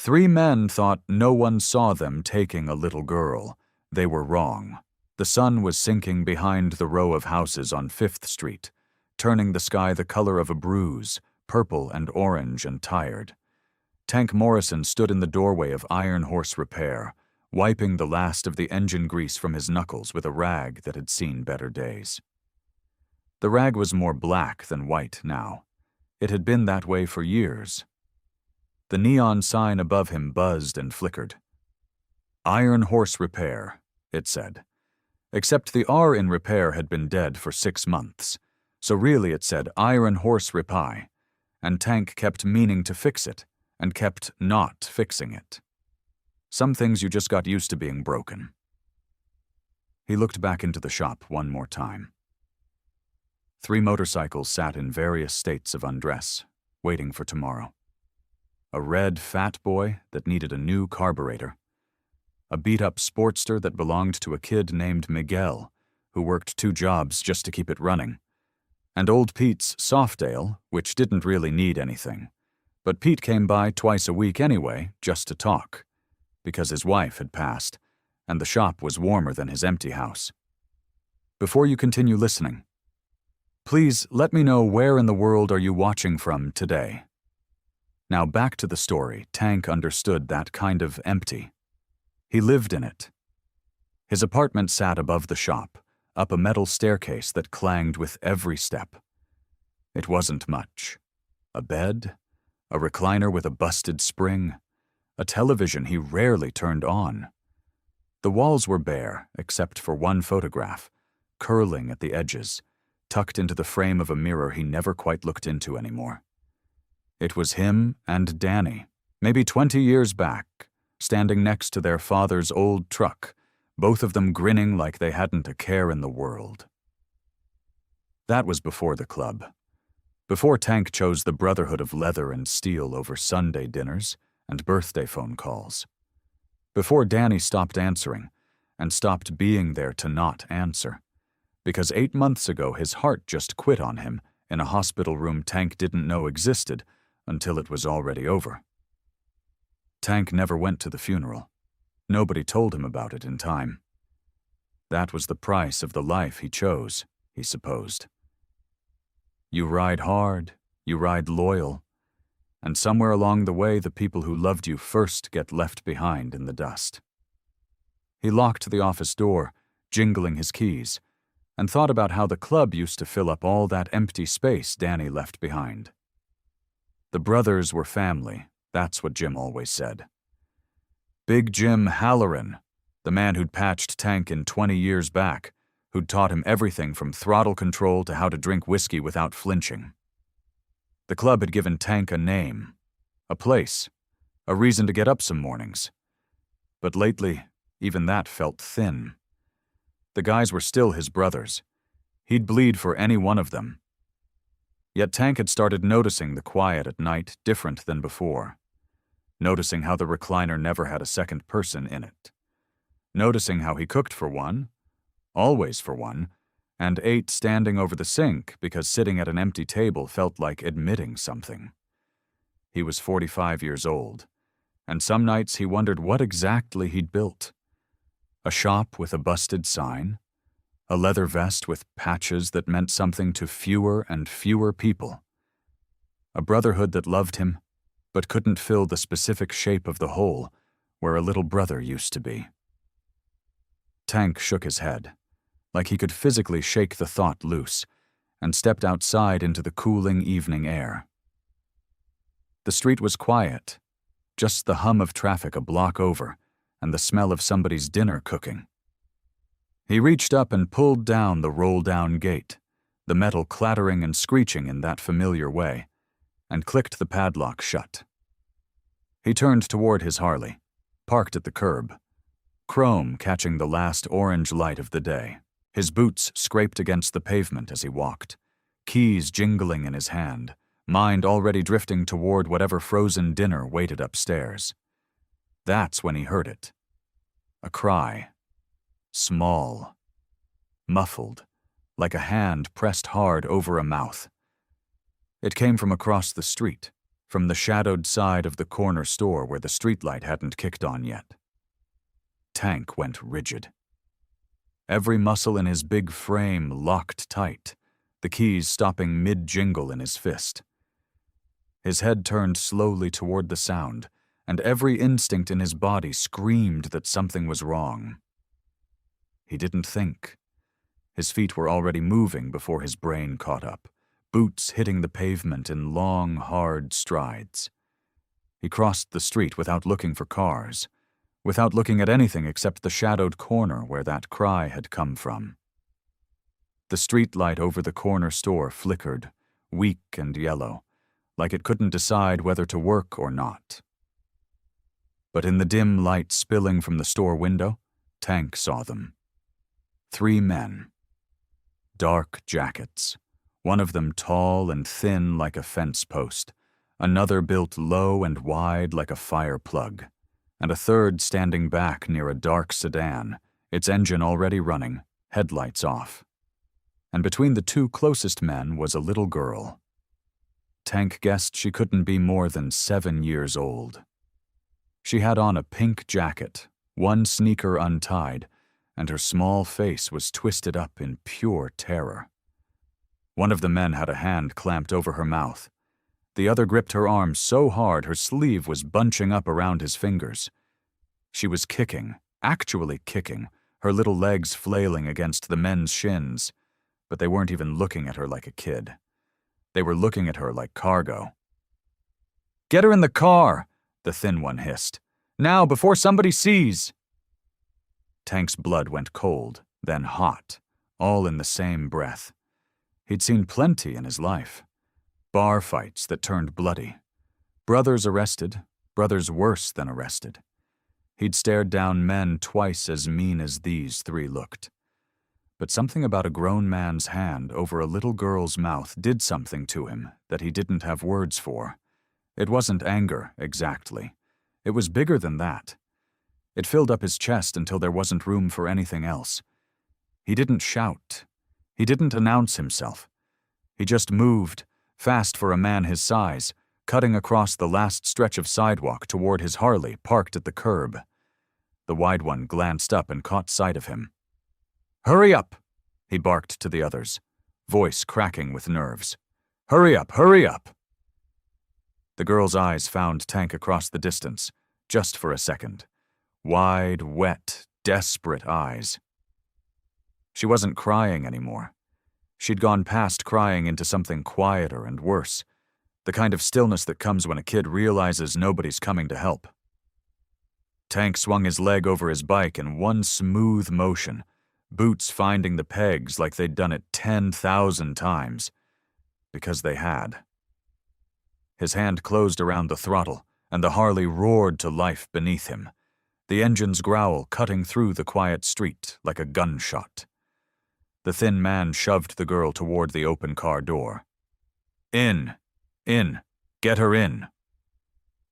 Three men thought no one saw them taking a little girl. They were wrong. The sun was sinking behind the row of houses on 5th Street, turning the sky the color of a bruise, purple and orange and tired. Tank Morrison stood in the doorway of Iron Horse Repair, wiping the last of the engine grease from his knuckles with a rag that had seen better days. The rag was more black than white now. It had been that way for years. The neon sign above him buzzed and flickered. Iron Horse Repair, it said. Except the R in repair had been dead for 6 months, so really it said Iron Horse Repair, and Tank kept meaning to fix it, and kept not fixing it. Some things you just got used to being broken. He looked back into the shop one more time. 3 motorcycles sat in various states of undress, waiting for tomorrow. A red fat boy that needed a new carburetor. A beat-up Sportster that belonged to a kid named Miguel, who worked 2 jobs just to keep it running. And old Pete's Softdale, which didn't really need anything. But Pete came by twice a week anyway, just to talk, because his wife had passed, and the shop was warmer than his empty house. Before you continue listening, please let me know where in the world are you watching from today. Now back to the story. Tank understood that kind of empty. He lived in it. His apartment sat above the shop, up a metal staircase that clanged with every step. It wasn't much. A bed, a recliner with a busted spring, a television he rarely turned on. The walls were bare, except for one photograph, curling at the edges, tucked into the frame of a mirror he never quite looked into anymore. It was him and Danny, maybe 20 years back, standing next to their father's old truck, both of them grinning like they hadn't a care in the world. That was before the club. Before Tank chose the Brotherhood of Leather and Steel over Sunday dinners and birthday phone calls. Before Danny stopped answering, and stopped being there to not answer. Because 8 months ago his heart just quit on him in a hospital room Tank didn't know existed until it was already over. Tank never went to the funeral. Nobody told him about it in time. That was the price of the life he chose, he supposed. You ride hard, you ride loyal, and somewhere along the way the people who loved you first get left behind in the dust. He locked the office door, jingling his keys, and thought about how the club used to fill up all that empty space Danny left behind. The brothers were family, that's what Jim always said. Big Jim Halloran, the man who'd patched Tank in 20 years back, who'd taught him everything from throttle control to how to drink whiskey without flinching. The club had given Tank a name, a place, a reason to get up some mornings. But lately, even that felt thin. The guys were still his brothers. He'd bleed for any one of them. Yet Tank had started noticing the quiet at night different than before. Noticing how the recliner never had a second person in it. Noticing how he cooked for one, always for one, and ate standing over the sink because sitting at an empty table felt like admitting something. He was 45 years old, and some nights he wondered what exactly he'd built. A shop with a busted sign, a leather vest with patches that meant something to fewer and fewer people, a brotherhood that loved him but couldn't fill the specific shape of the hole where a little brother used to be. Tank shook his head, like he could physically shake the thought loose, and stepped outside into the cooling evening air. The street was quiet, just the hum of traffic a block over, and the smell of somebody's dinner cooking. He reached up and pulled down the roll-down gate, the metal clattering and screeching in that familiar way, and clicked the padlock shut. He turned toward his Harley, parked at the curb, chrome catching the last orange light of the day. His boots scraped against the pavement as he walked, keys jingling in his hand, mind already drifting toward whatever frozen dinner waited upstairs. That's when he heard it. A cry. Small. Muffled, like a hand pressed hard over a mouth. It came from across the street, from the shadowed side of the corner store where the streetlight hadn't kicked on yet. Tank went rigid. Every muscle in his big frame locked tight, the keys stopping mid-jingle in his fist. His head turned slowly toward the sound, and every instinct in his body screamed that something was wrong. He didn't think. His feet were already moving before his brain caught up, boots hitting the pavement in long, hard strides. He crossed the street without looking for cars, without looking at anything except the shadowed corner where that cry had come from. The street light over the corner store flickered, weak and yellow, like it couldn't decide whether to work or not. But in the dim light spilling from the store window, Tank saw them. 3 men. Dark jackets, one of them tall and thin like a fence post, another built low and wide like a fire plug, and a third standing back near a dark sedan, its engine already running, headlights off. And between the 2 closest men was a little girl. Tank guessed she couldn't be more than 7 years old. She had on a pink jacket, one sneaker untied, and her small face was twisted up in pure terror. One of the men had a hand clamped over her mouth. The other gripped her arm so hard her sleeve was bunching up around his fingers. She was kicking, actually kicking, her little legs flailing against the men's shins, but they weren't even looking at her like a kid. They were looking at her like cargo. "Get her in the car," the thin one hissed. "Now, before somebody sees." Tank's blood went cold, then hot, all in the same breath. He'd seen plenty in his life. Bar fights that turned bloody. Brothers arrested, brothers worse than arrested. He'd stared down men twice as mean as these 3 looked. But something about a grown man's hand over a little girl's mouth did something to him that he didn't have words for. It wasn't anger, exactly. It was bigger than that. It filled up his chest until there wasn't room for anything else. He didn't shout. He didn't announce himself. He just moved, fast for a man his size, cutting across the last stretch of sidewalk toward his Harley parked at the curb. The wide one glanced up and caught sight of him. "Hurry up," he barked to the others, voice cracking with nerves. "Hurry up, hurry up." The girl's eyes found Tank across the distance, just for a second. Wide, wet, desperate eyes. She wasn't crying anymore. She'd gone past crying into something quieter and worse, the kind of stillness that comes when a kid realizes nobody's coming to help. Tank swung his leg over his bike in one smooth motion, boots finding the pegs like they'd done it 10,000 times. Because they had. His hand closed around the throttle, and the Harley roared to life beneath him, the engine's growl cutting through the quiet street like a gunshot. The thin man shoved the girl toward the open car door. "In! In! Get her in!"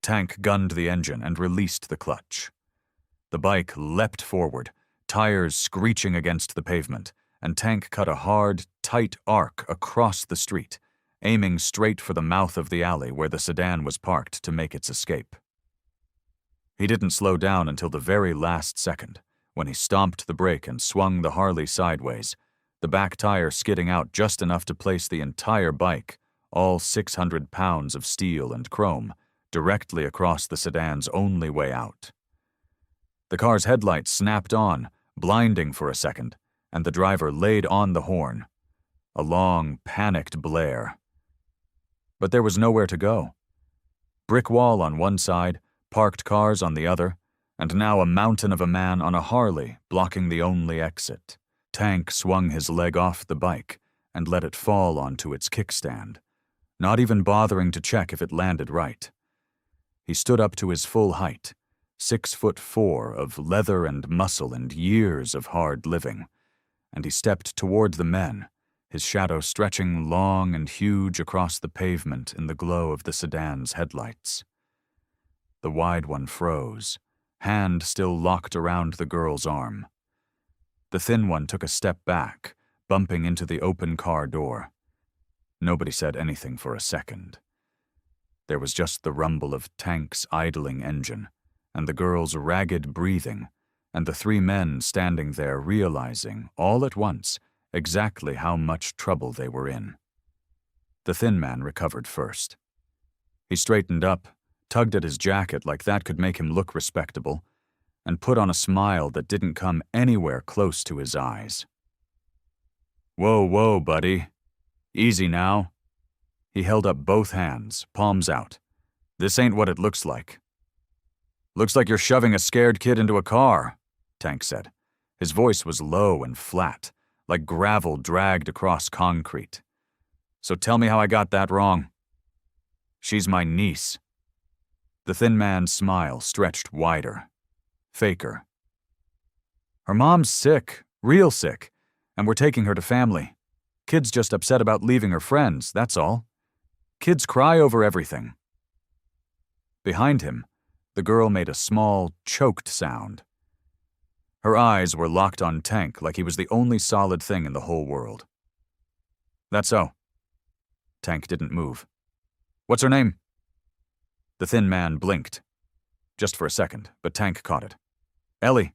Tank gunned the engine and released the clutch. The bike leapt forward, tires screeching against the pavement, and Tank cut a hard, tight arc across the street, aiming straight for the mouth of the alley where the sedan was parked to make its escape. He didn't slow down until the very last second, when he stomped the brake and swung the Harley sideways, the back tire skidding out just enough to place the entire bike, all 600 pounds of steel and chrome, directly across the sedan's only way out. The car's headlights snapped on, blinding for a second, and the driver laid on the horn. A long, panicked blare. But there was nowhere to go. Brick wall on one side, parked cars on the other, and now a mountain of a man on a Harley blocking the only exit. Tank swung his leg off the bike and let it fall onto its kickstand, not even bothering to check if it landed right. He stood up to his full height, 6'4" of leather and muscle and years of hard living, and he stepped toward the men, his shadow stretching long and huge across the pavement in the glow of the sedan's headlights. The wide one froze, hand still locked around the girl's arm. The thin one took a step back, bumping into the open car door. Nobody said anything for a second. There was just the rumble of Tank's idling engine, and the girl's ragged breathing, and the three men standing there realizing, all at once, exactly how much trouble they were in. The thin man recovered first. He straightened up, tugged at his jacket like that could make him look respectable, and put on a smile that didn't come anywhere close to his eyes. "Whoa, whoa, buddy. Easy now." He held up both hands, palms out. "This ain't what it looks like." "Looks like you're shoving a scared kid into a car," Tank said. His voice was low and flat, like gravel dragged across concrete. "So tell me how I got that wrong." "She's my niece." The thin man's smile stretched wider. Faker. "Her mom's sick, real sick, and we're taking her to family. Kid's just upset about leaving her friends, that's all. Kids cry over everything." Behind him, the girl made a small, choked sound. Her eyes were locked on Tank like he was the only solid thing in the whole world. "That's so." Tank didn't move. "What's her name?" The thin man blinked. Just for a second, but Tank caught it. "Ellie,"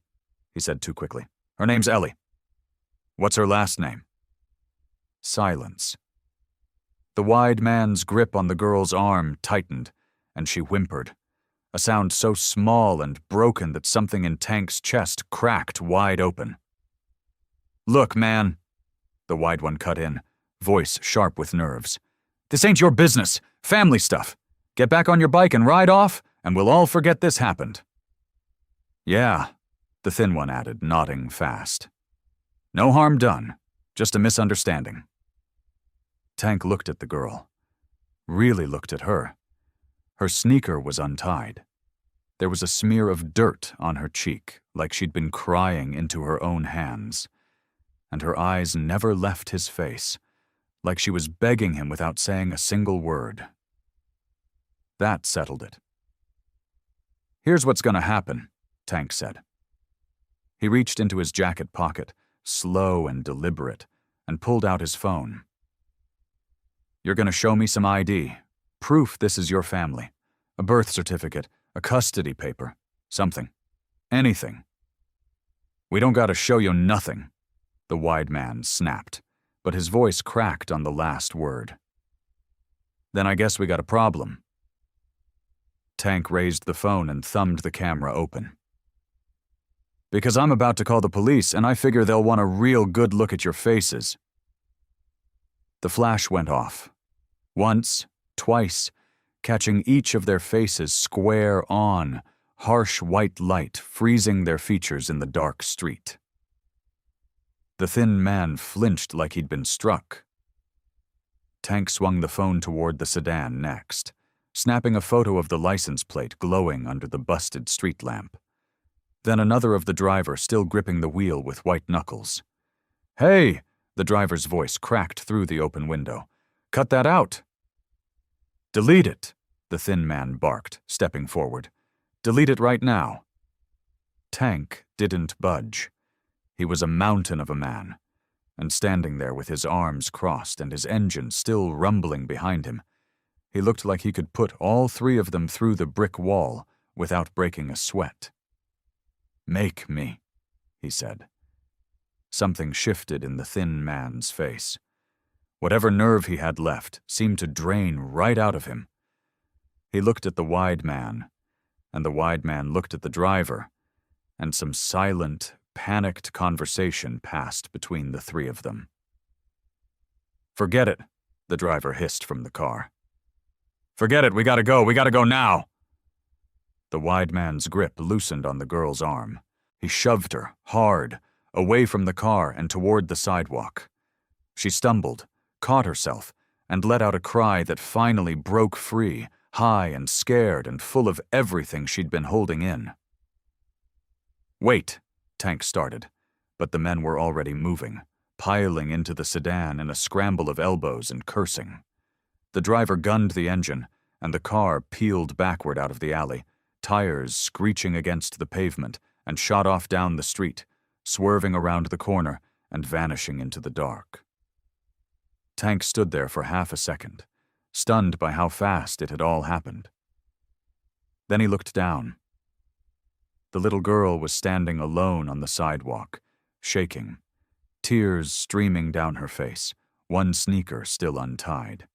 he said too quickly. "Her name's Ellie." "What's her last name?" Silence. The wide man's grip on the girl's arm tightened, and she whimpered, a sound so small and broken that something in Tank's chest cracked wide open. "Look, man," the wide one cut in, voice sharp with nerves. "This ain't your business. Family stuff. Get back on your bike and ride off, and we'll all forget this happened." "Yeah," the thin one added, nodding fast. "No harm done. Just a misunderstanding." Tank looked at the girl. Really looked at her. Her sneaker was untied. There was a smear of dirt on her cheek, like she'd been crying into her own hands. And her eyes never left his face, like she was begging him without saying a single word. That settled it. "Here's what's gonna happen," Tank said. He reached into his jacket pocket, slow and deliberate, and pulled out his phone. "You're gonna show me some ID, proof this is your family, a birth certificate, a custody paper, something, anything." "We don't gotta show you nothing," the wide man snapped, but his voice cracked on the last word. "Then I guess we got a problem." Tank raised the phone and thumbed the camera open. "Because I'm about to call the police, and I figure they'll want a real good look at your faces." The flash went off. Once, twice, catching each of their faces square on, harsh white light freezing their features in the dark street. The thin man flinched like he'd been struck. Tank swung the phone toward the sedan next, snapping a photo of the license plate glowing under the busted street lamp. Then another of the driver still gripping the wheel with white knuckles. "Hey!" the driver's voice cracked through the open window. "Cut that out!" "Delete it!" the thin man barked, stepping forward. "Delete it right now." Tank didn't budge. He was a mountain of a man, and standing there with his arms crossed and his engine still rumbling behind him, he looked like he could put all three of them through the brick wall without breaking a sweat. "Make me," he said. Something shifted in the thin man's face. Whatever nerve he had left seemed to drain right out of him. He looked at the wide man, and the wide man looked at the driver, and some silent, panicked conversation passed between the three of them. "Forget it," the driver hissed from the car. "Forget it, we gotta go now." The wide man's grip loosened on the girl's arm. He shoved her, hard, away from the car and toward the sidewalk. She stumbled, caught herself, and let out a cry that finally broke free, high and scared and full of everything she'd been holding in. "Wait," Tank started, but the men were already moving, piling into the sedan in a scramble of elbows and cursing. The driver gunned the engine, and the car peeled backward out of the alley, tires screeching against the pavement, and shot off down the street, swerving around the corner and vanishing into the dark. Tank stood there for half a second, stunned by how fast it had all happened. Then he looked down. The little girl was standing alone on the sidewalk, shaking, tears streaming down her face, one sneaker still untied.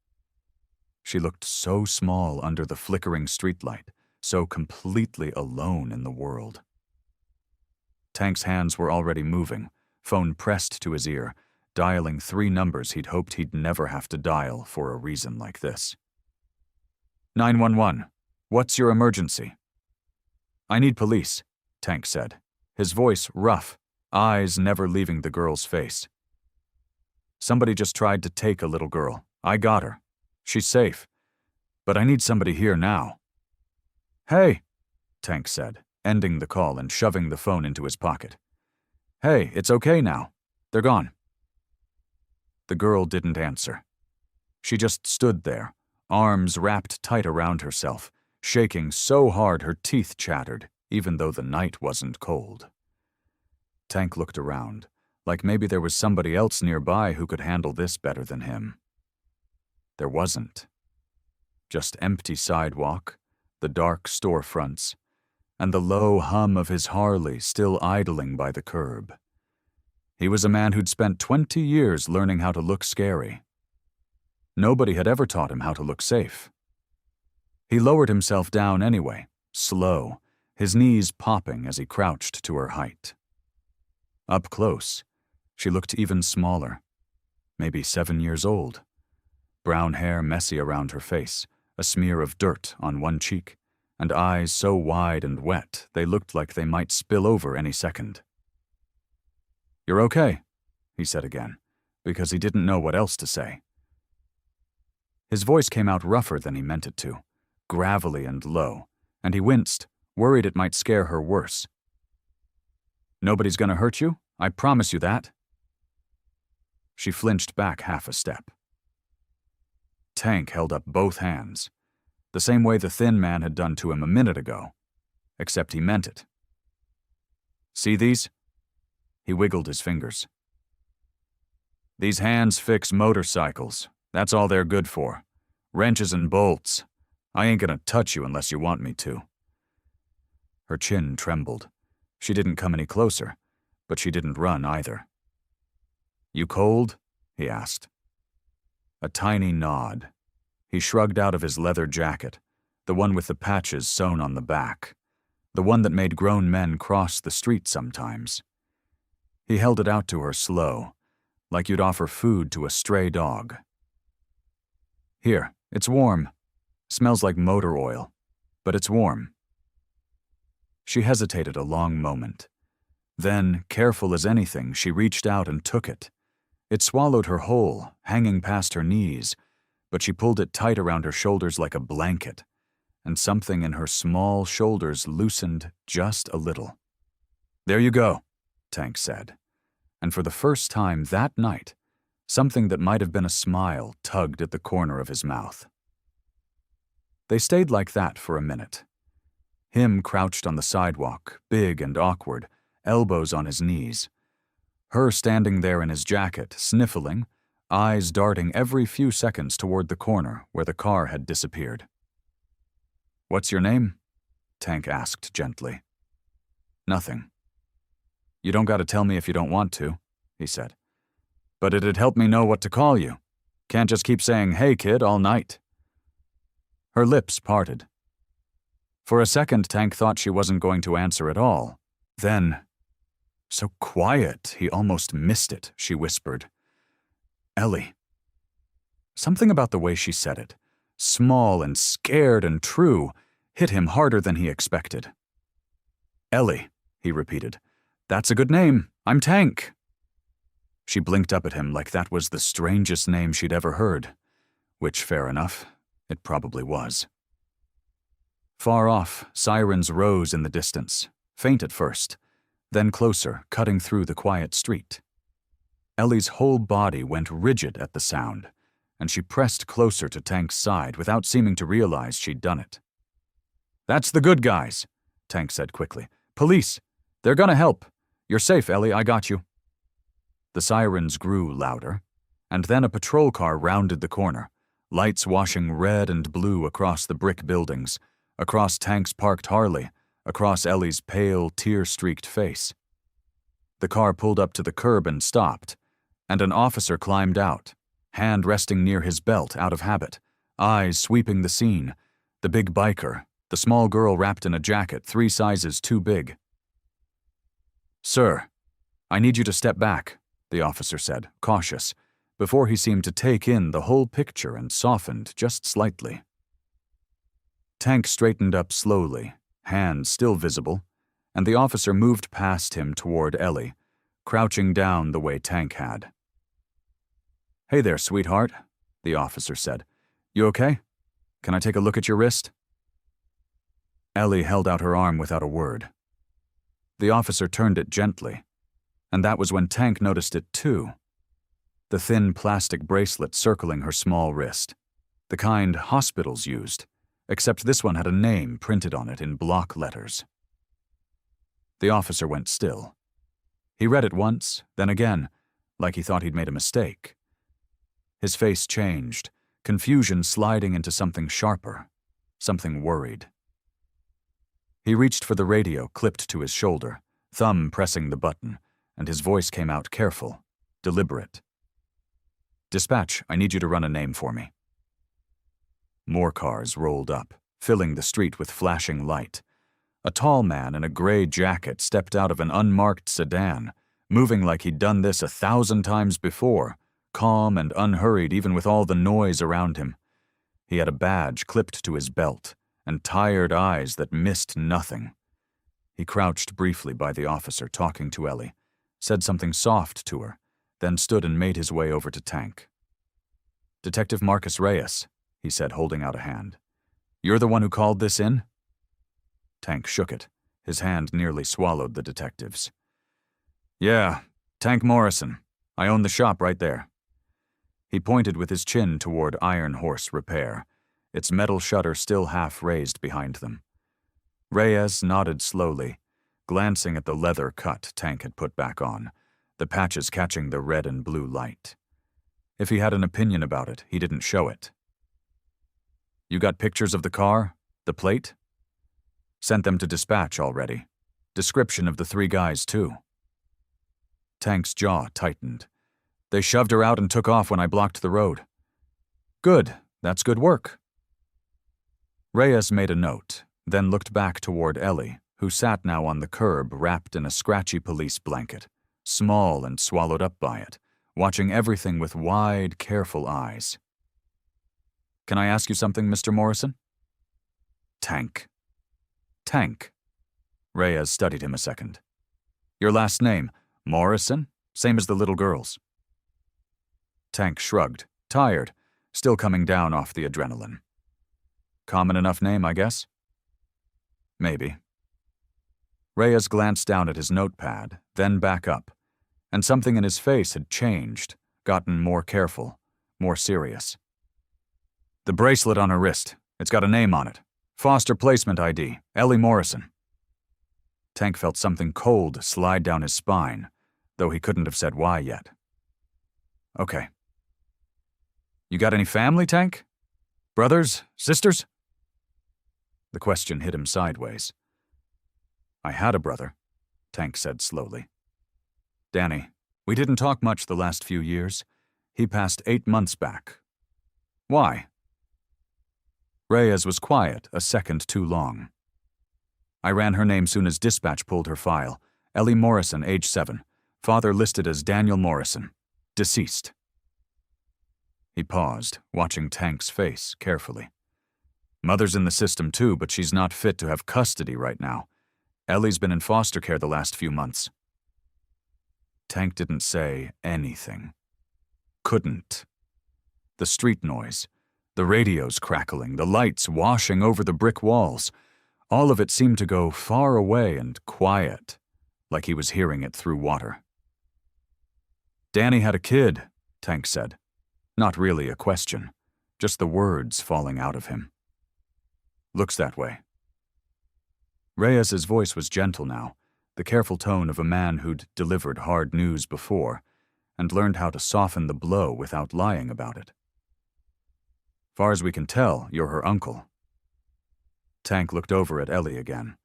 She looked so small under the flickering streetlight, so completely alone in the world. Tank's hands were already moving, phone pressed to his ear, dialing 3 numbers he'd hoped he'd never have to dial for a reason like this. 911. What's your emergency? I need police, Tank said, his voice rough, eyes never leaving the girl's face. Somebody just tried to take a little girl. I got her. She's safe. But I need somebody here now. Hey, Tank said, ending the call and shoving the phone into his pocket. Hey, it's okay now. They're gone. The girl didn't answer. She just stood there, arms wrapped tight around herself, shaking so hard her teeth chattered, even though the night wasn't cold. Tank looked around, like maybe there was somebody else nearby who could handle this better than him. There wasn't. Just empty sidewalk, the dark storefronts, and the low hum of his Harley still idling by the curb. He was a man who'd spent 20 years learning how to look scary. Nobody had ever taught him how to look safe. He lowered himself down anyway, slow, his knees popping as he crouched to her height. Up close, she looked even smaller, maybe 7 years old. Brown hair messy around her face, a smear of dirt on one cheek, and eyes so wide and wet they looked like they might spill over any second. You're okay, he said again, because he didn't know what else to say. His voice came out rougher than he meant it to, gravelly and low, and he winced, worried it might scare her worse. Nobody's gonna hurt you? I promise you that. She flinched back half a step. Tank held up both hands, the same way the thin man had done to him a minute ago, except he meant it. See these? He wiggled his fingers. These hands fix motorcycles. That's all they're good for. Wrenches and bolts. I ain't gonna touch you unless you want me to. Her chin trembled. She didn't come any closer, but she didn't run either. You cold? He asked. A tiny nod. He shrugged out of his leather jacket, the one with the patches sewn on the back, the one that made grown men cross the street sometimes. He held it out to her slow, like you'd offer food to a stray dog. Here, it's warm. Smells like motor oil, but it's warm. She hesitated a long moment. Then, careful as anything, she reached out and took it. It swallowed her whole, hanging past her knees, but she pulled it tight around her shoulders like a blanket, and something in her small shoulders loosened just a little. There you go, Tank said, and for the first time that night, something that might have been a smile tugged at the corner of his mouth. They stayed like that for a minute. Him crouched on the sidewalk, big and awkward, elbows on his knees. Her standing there in his jacket, sniffling, eyes darting every few seconds toward the corner where the car had disappeared. What's your name? Tank asked gently. Nothing. You don't gotta tell me if you don't want to, he said. But it'd help me know what to call you. Can't just keep saying, hey kid, all night. Her lips parted. For a second, Tank thought she wasn't going to answer at all. Then, so quiet, he almost missed it, she whispered. Ellie. Something about the way she said it, small and scared and true, hit him harder than he expected. Ellie, he repeated. That's a good name. I'm Tank. She blinked up at him like that was the strangest name she'd ever heard, which, fair enough, it probably was. Far off, sirens rose in the distance, faint at first, then closer, cutting through the quiet street. Ellie's whole body went rigid at the sound, and she pressed closer to Tank's side without seeming to realize she'd done it. That's the good guys, Tank said quickly. Police. They're gonna help. You're safe, Ellie, I got you. The sirens grew louder, and then a patrol car rounded the corner, lights washing red and blue across the brick buildings, across Tank's parked Harley, across Ellie's pale, tear-streaked face. The car pulled up to the curb and stopped, and an officer climbed out, hand resting near his belt out of habit, eyes sweeping the scene, the big biker, the small girl wrapped in a jacket 3 sizes too big. "Sir, I need you to step back," the officer said, cautious, before he seemed to take in the whole picture and softened just slightly. Tank straightened up slowly, hands still visible, and the officer moved past him toward Ellie, crouching down the way Tank had. "Hey there, sweetheart," the officer said. "You okay? Can I take a look at your wrist?" Ellie held out her arm without a word. The officer turned it gently, and that was when Tank noticed it too. The thin plastic bracelet circling her small wrist, the kind hospitals used, except this one had a name printed on it in block letters. The officer went still. He read it once, then again, like he thought he'd made a mistake. His face changed, confusion sliding into something sharper, something worried. He reached for the radio clipped to his shoulder, thumb pressing the button, and his voice came out careful, deliberate. "Dispatch, I need you to run a name for me." More cars rolled up, filling the street with flashing light. A tall man in a gray jacket stepped out of an unmarked sedan, moving like he'd done this 1,000 times before, calm and unhurried even with all the noise around him. He had a badge clipped to his belt, and tired eyes that missed nothing. He crouched briefly by the officer talking to Ellie, said something soft to her, then stood and made his way over to Tank. "Detective Marcus Reyes," he said, holding out a hand. "You're the one who called this in?" Tank shook it. His hand nearly swallowed the detective's. "Yeah, Tank Morrison. I own the shop right there." He pointed with his chin toward Iron Horse Repair, its metal shutter still half raised behind them. Reyes nodded slowly, glancing at the leather cut Tank had put back on, the patches catching the red and blue light. If he had an opinion about it, he didn't show it. "You got pictures of the car? The plate?" "Sent them to dispatch already. Description of the 3 guys, too." Tank's jaw tightened. "They shoved her out and took off when I blocked the road." "Good. That's good work." Reyes made a note, then looked back toward Ellie, who sat now on the curb wrapped in a scratchy police blanket, small and swallowed up by it, watching everything with wide, careful eyes. "Can I ask you something, Mr. Morrison?" "Tank." "Tank." Reyes studied him a second. "Your last name, Morrison? Same as the little girl's." Tank shrugged, tired, still coming down off the adrenaline. "Common enough name, I guess?" "Maybe." Reyes glanced down at his notepad, then back up, and something in his face had changed, gotten more careful, more serious. "The bracelet on her wrist. It's got a name on it. Foster Placement ID, Ellie Morrison." Tank felt something cold slide down his spine, though he couldn't have said why yet. "Okay." "You got any family, Tank? Brothers? Sisters?" The question hit him sideways. "I had a brother," Tank said slowly. "Danny. We didn't talk much the last few years. He passed 8 months back." "Why?" Reyes was quiet a second too long. "I ran her name soon as dispatch pulled her file. Ellie Morrison, age 7. Father listed as Daniel Morrison. Deceased." He paused, watching Tank's face carefully. "Mother's in the system too, but she's not fit to have custody right now. Ellie's been in foster care the last few months." Tank didn't say anything. Couldn't. The street noise, the radios crackling, the lights washing over the brick walls, all of it seemed to go far away and quiet, like he was hearing it through water. "Danny had a kid," Tank said. Not really a question, just the words falling out of him. "Looks that way." Reyes's voice was gentle now, the careful tone of a man who'd delivered hard news before and learned how to soften the blow without lying about it. Far as we can tell, you're her uncle. Tank looked over at Ellie again.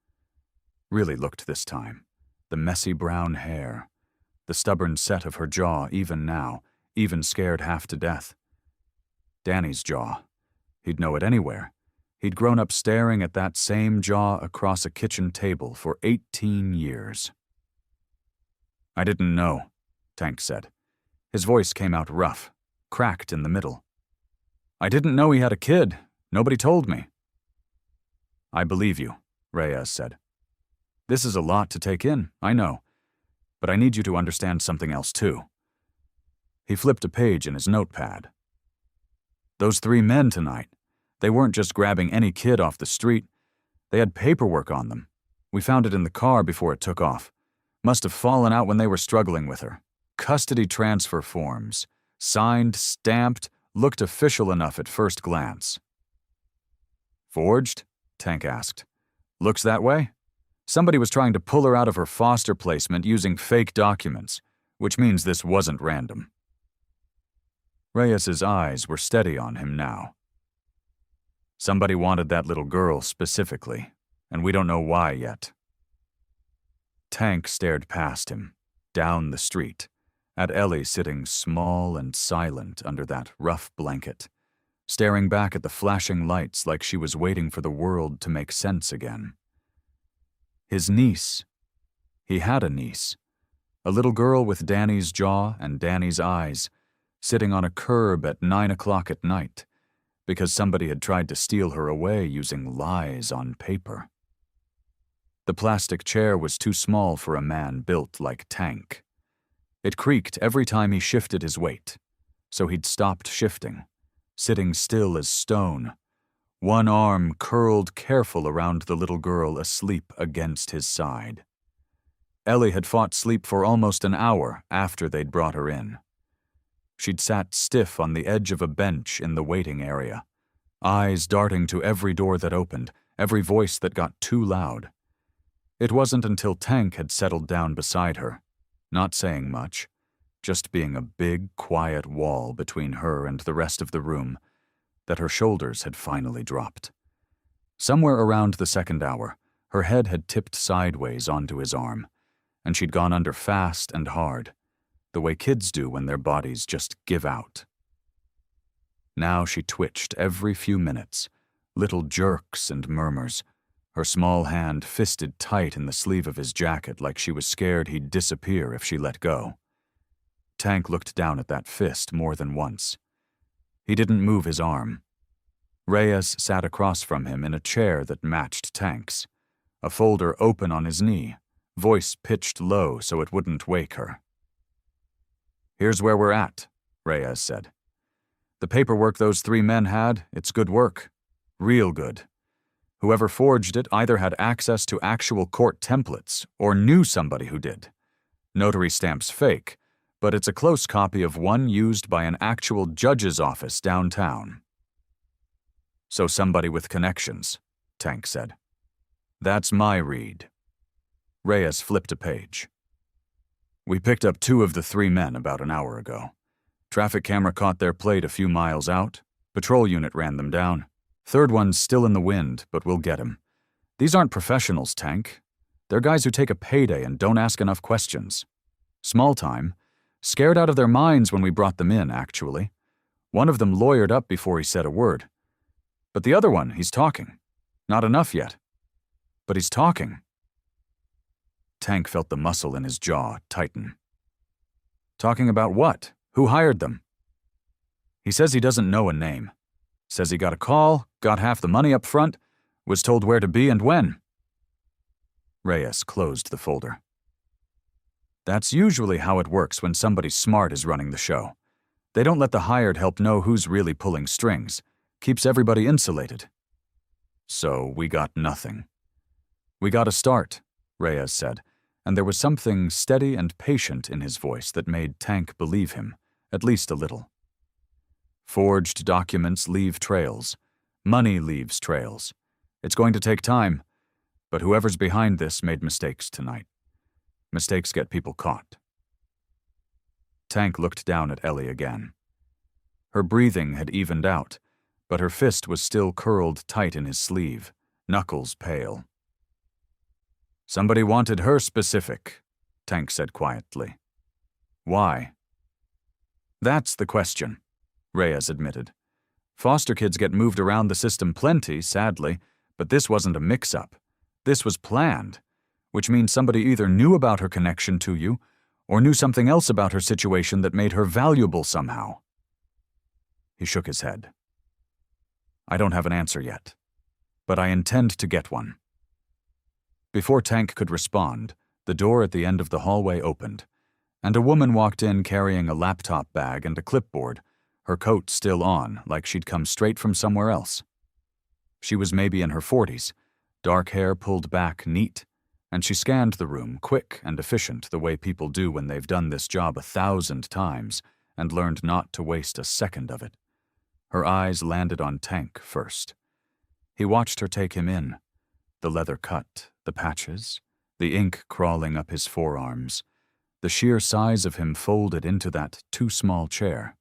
Really looked this time. The messy brown hair. The stubborn set of her jaw, even now, even scared half to death. Danny's jaw. He'd know it anywhere. He'd grown up staring at that same jaw across a kitchen table for 18 years. I didn't know, Tank said. His voice came out rough, cracked in the middle. I didn't know he had a kid. Nobody told me. I believe you, Reyes said. This is a lot to take in, I know. But I need you to understand something else too. He flipped a page in his notepad. Those 3 men tonight, they weren't just grabbing any kid off the street. They had paperwork on them. We found it in the car before it took off. Must have fallen out when they were struggling with her. Custody transfer forms. Signed, stamped, looked official enough at first glance. Forged? Tank asked. Looks that way? Somebody was trying to pull her out of her foster placement using fake documents, which means this wasn't random. Reyes's eyes were steady on him now. Somebody wanted that little girl specifically, and we don't know why yet. Tank stared past him, down the street, at Ellie sitting small and silent under that rough blanket, staring back at the flashing lights like she was waiting for the world to make sense again. His niece. He had a niece. A little girl with Danny's jaw and Danny's eyes, sitting on a curb at 9 o'clock at night, because somebody had tried to steal her away using lies on paper. The plastic chair was too small for a man built like Tank. It creaked every time he shifted his weight, so he'd stopped shifting, sitting still as stone, one arm curled careful around the little girl asleep against his side. Ellie had fought sleep for almost an hour after they'd brought her in. She'd sat stiff on the edge of a bench in the waiting area, eyes darting to every door that opened, every voice that got too loud. It wasn't until Tank had settled down beside her, not saying much, just being a big, quiet wall between her and the rest of the room, that her shoulders had finally dropped. Somewhere around the second hour, her head had tipped sideways onto his arm, and she'd gone under fast and hard, the way kids do when their bodies just give out. Now she twitched every few minutes, little jerks and murmurs, her small hand fisted tight in the sleeve of his jacket like she was scared he'd disappear if she let go. Tank looked down at that fist more than once. He didn't move his arm. Reyes sat across from him in a chair that matched Tank's, a folder open on his knee, voice pitched low so it wouldn't wake her. Here's where we're at, Reyes said. The paperwork those 3 men had, it's good work. Real good. Whoever forged it either had access to actual court templates or knew somebody who did. Notary stamp's fake, but it's a close copy of one used by an actual judge's office downtown. So somebody with connections, Tank said. That's my read. Reyes flipped a page. We picked up 2 of the 3 men about an hour ago. Traffic camera caught their plate a few miles out. Patrol unit ran them down. 3rd one's still in the wind, but we'll get him. These aren't professionals, Tank. They're guys who take a payday and don't ask enough questions. Small time. Scared out of their minds when we brought them in, actually. One of them lawyered up before he said a word. But the other one, he's talking. Not enough yet. But he's talking. Tank felt the muscle in his jaw tighten. Talking about what? Who hired them? He says he doesn't know a name. Says he got a call, got half the money up front, was told where to be and when. Reyes closed the folder. That's usually how it works when somebody smart is running the show. They don't let the hired help know who's really pulling strings. Keeps everybody insulated. So we got nothing. We got a start, Reyes said, and there was something steady and patient in his voice that made Tank believe him, at least a little. Forged documents leave trails. Money leaves trails. It's going to take time, but whoever's behind this made mistakes tonight. Mistakes get people caught. Tank looked down at Ellie again. Her breathing had evened out, but her fist was still curled tight in his sleeve, knuckles pale. "Somebody wanted her specific," Tank said quietly. "Why?" "That's the question," Reyes admitted. "Foster kids get moved around the system plenty, sadly, but this wasn't a mix-up. This was planned, which means somebody either knew about her connection to you or knew something else about her situation that made her valuable somehow." He shook his head. "I don't have an answer yet, but I intend to get one." Before Tank could respond, the door at the end of the hallway opened, and a woman walked in carrying a laptop bag and a clipboard, her coat still on, like she'd come straight from somewhere else. She was maybe in her 40s, dark hair pulled back neat, and she scanned the room, quick and efficient the way people do when they've done this job 1,000 times and learned not to waste a second of it. Her eyes landed on Tank first. He watched her take him in, the leather cut, the patches, the ink crawling up his forearms, the sheer size of him folded into that too-small chair.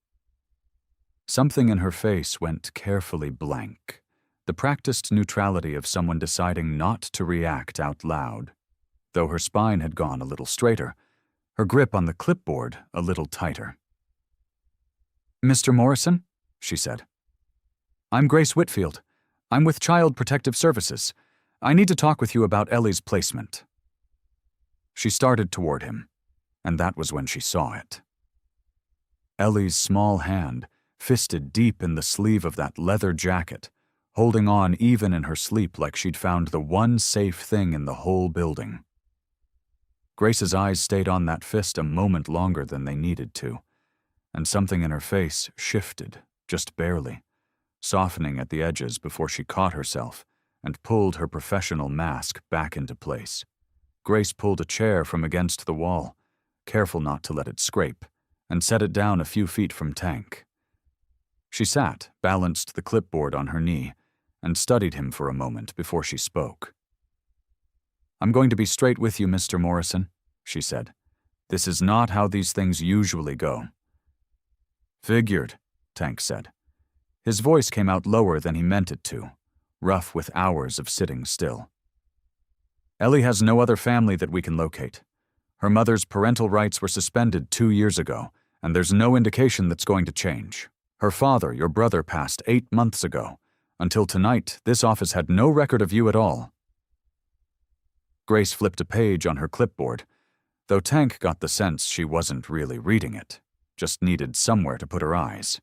Something in her face went carefully blank, the practiced neutrality of someone deciding not to react out loud. Though her spine had gone a little straighter, her grip on the clipboard a little tighter. "Mr. Morrison?" she said. "I'm Grace Whitfield. I'm with Child Protective Services. I need to talk with you about Ellie's placement." She started toward him, and that was when she saw it. Ellie's small hand, fisted deep in the sleeve of that leather jacket, holding on even in her sleep like she'd found the one safe thing in the whole building. Grace's eyes stayed on that fist a moment longer than they needed to, and something in her face shifted, just barely, softening at the edges before she caught herself and pulled her professional mask back into place. Grace pulled a chair from against the wall, careful not to let it scrape, and set it down a few feet from Tank. She sat, balanced the clipboard on her knee, and studied him for a moment before she spoke. "I'm going to be straight with you, Mr. Morrison," she said. "This is not how these things usually go." "Figured," Tank said. His voice came out lower than he meant it to, rough with hours of sitting still. "Ellie has no other family that we can locate. Her mother's parental rights were suspended 2 years ago, and there's no indication that's going to change. Her father, your brother, passed 8 months ago. Until tonight, this office had no record of you at all." Grace flipped a page on her clipboard, though Tank got the sense she wasn't really reading it, just needed somewhere to put her eyes.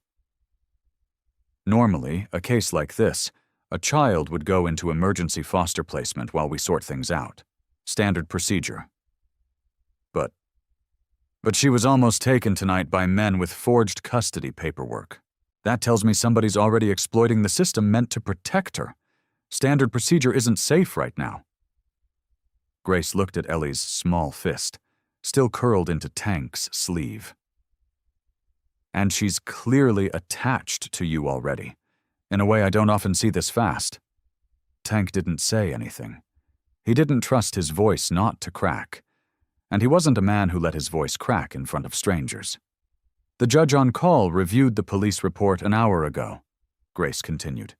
Normally, a case like this, a child would go into emergency foster placement while we sort things out. Standard procedure. But she was almost taken tonight by men with forged custody paperwork. That tells me somebody's already exploiting the system meant to protect her. Standard procedure isn't safe right now. Grace looked at Ellie's small fist, still curled into Tank's sleeve. "And she's clearly attached to you already. In a way I don't often see this fast." Tank didn't say anything. He didn't trust his voice not to crack, and he wasn't a man who let his voice crack in front of strangers. "The judge on call reviewed the police report an hour ago," Grace continued.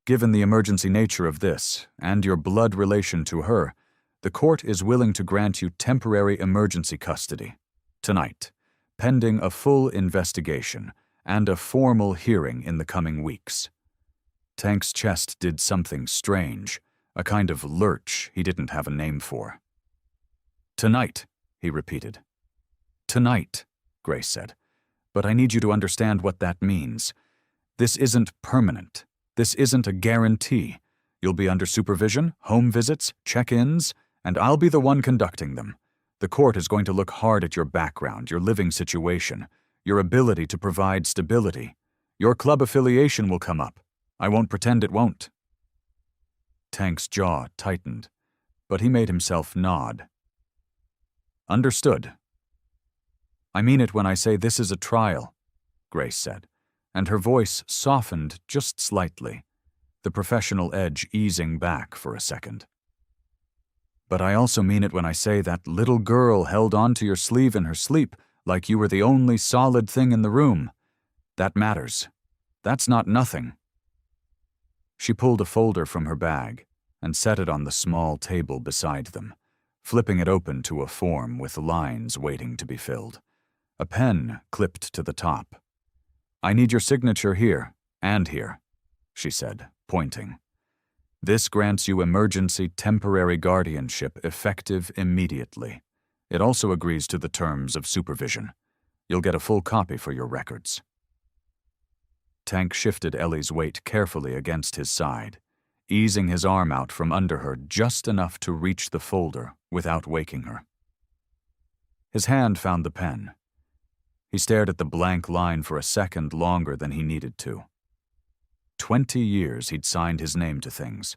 "Given the emergency nature of this, and your blood relation to her, the court is willing to grant you temporary emergency custody. Tonight, pending a full investigation and a formal hearing in the coming weeks." Tank's chest did something strange, a kind of lurch he didn't have a name for. "Tonight," he repeated. "Tonight," Grace said. "But I need you to understand what that means. This isn't permanent. This isn't a guarantee. You'll be under supervision, home visits, check-ins, and I'll be the one conducting them. The court is going to look hard at your background, your living situation, your ability to provide stability. Your club affiliation will come up. I won't pretend it won't." Tank's jaw tightened, but he made himself nod. "Understood." "I mean it when I say this is a trial," Grace said, and her voice softened just slightly, the professional edge easing back for a second. "But I also mean it when I say that little girl held onto your sleeve in her sleep like you were the only solid thing in the room. That matters. That's not nothing. She pulled a folder from her bag and set it on the small table beside them, flipping it open to a form with lines waiting to be filled. A pen clipped to the top. "I need your signature here and here," she said, pointing. "This grants you emergency temporary guardianship effective immediately. It also agrees to the terms of supervision. You'll get a full copy for your records." Tank shifted Ellie's weight carefully against his side, easing his arm out from under her just enough to reach the folder without waking her. His hand found the pen. He stared at the blank line for a second longer than he needed to. 20 years he'd signed his name to things.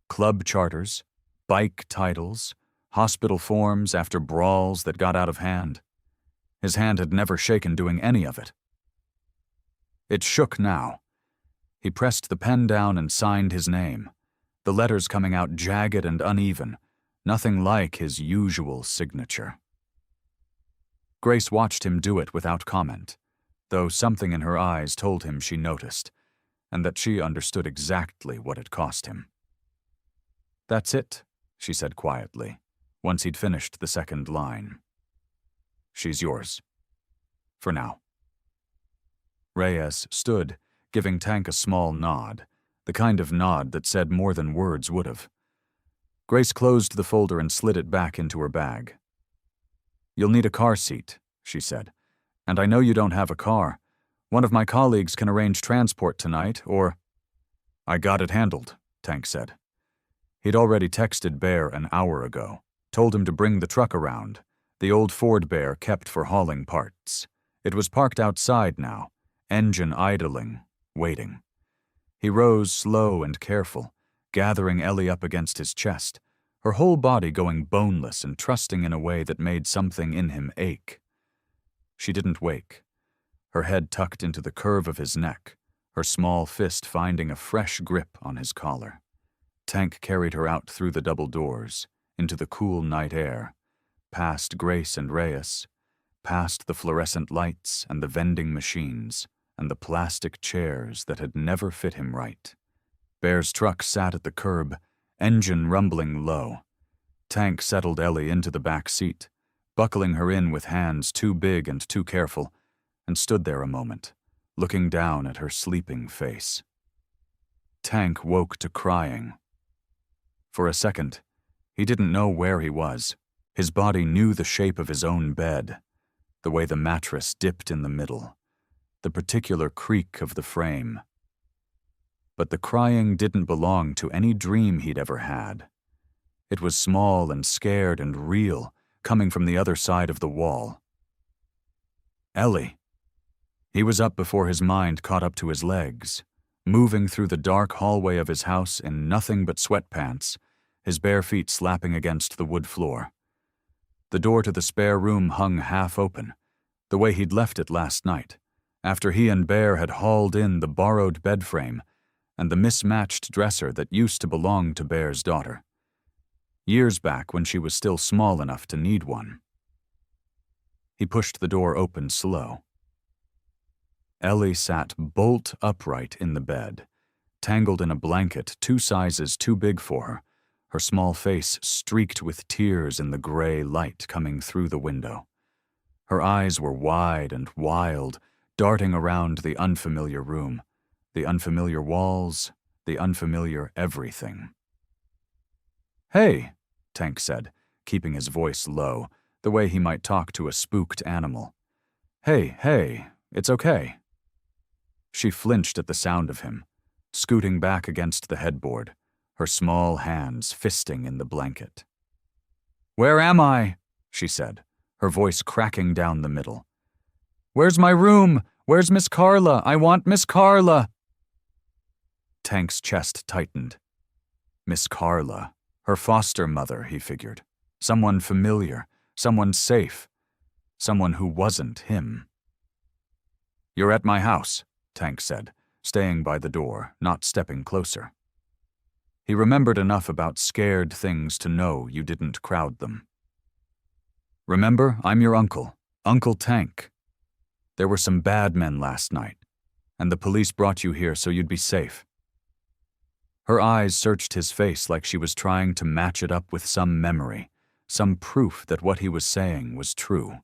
Club charters, bike titles, hospital forms after brawls that got out of hand. His hand had never shaken doing any of it. It shook now. He pressed the pen down and signed his name, the letters coming out jagged and uneven, nothing like his usual signature. Grace watched him do it without comment, though something in her eyes told him she noticed, and that she understood exactly what it cost him. "That's it," she said quietly, once he'd finished the second line. "She's yours. For now." Reyes stood, giving Tank a small nod, the kind of nod that said more than words would have. Grace closed the folder and slid it back into her bag. "You'll need a car seat," she said, "and I know you don't have a car. One of my colleagues can arrange transport tonight, or—" "I got it handled," Tank said. He'd already texted Bear an hour ago, told him to bring the truck around, the old Ford Bear kept for hauling parts. It was parked outside now, engine idling, waiting. He rose slow and careful, gathering Ellie up against his chest, her whole body going boneless and trusting in a way that made something in him ache. She didn't wake, her head tucked into the curve of his neck, her small fist finding a fresh grip on his collar. Tank carried her out through the double doors, into the cool night air, past Grace and Reyes, past the fluorescent lights and the vending machines and the plastic chairs that had never fit him right. Bear's truck sat at the curb, engine rumbling low. Tank settled Ellie into the back seat, buckling her in with hands too big and too careful, and stood there a moment, looking down at her sleeping face. Tank woke to crying. For a second, he didn't know where he was. His body knew the shape of his own bed, the way the mattress dipped in the middle, the particular creak of the frame. But the crying didn't belong to any dream he'd ever had. It was small and scared and real, coming from the other side of the wall. Ellie. He was up before his mind caught up to his legs, moving through the dark hallway of his house in nothing but sweatpants, his bare feet slapping against the wood floor. The door to the spare room hung half open, the way he'd left it last night, after he and Bear had hauled in the borrowed bed frame and the mismatched dresser that used to belong to Bear's daughter. Years back when she was still small enough to need one. He pushed the door open slow. Ellie sat bolt upright in the bed, tangled in a blanket 2 sizes too big for her small face streaked with tears in the gray light coming through the window. Her eyes were wide and wild, darting around the unfamiliar room, the unfamiliar walls, the unfamiliar everything. "Hey," Tank said, keeping his voice low, the way he might talk to a spooked animal. Hey, it's okay." She flinched at the sound of him, scooting back against the headboard, her small hands fisting in the blanket. "Where am I?" she said, her voice cracking down the middle. "Where's my room? Where's Miss Carla? I want Miss Carla!" Tank's chest tightened. Miss Carla, her foster mother, he figured. Someone familiar, someone safe, someone who wasn't him. "You're at my house," Tank said, staying by the door, not stepping closer. He remembered enough about scared things to know you didn't crowd them. "Remember, I'm your uncle, Uncle Tank. There were some bad men last night, and the police brought you here so you'd be safe." Her eyes searched his face like she was trying to match it up with some memory, some proof that what he was saying was true.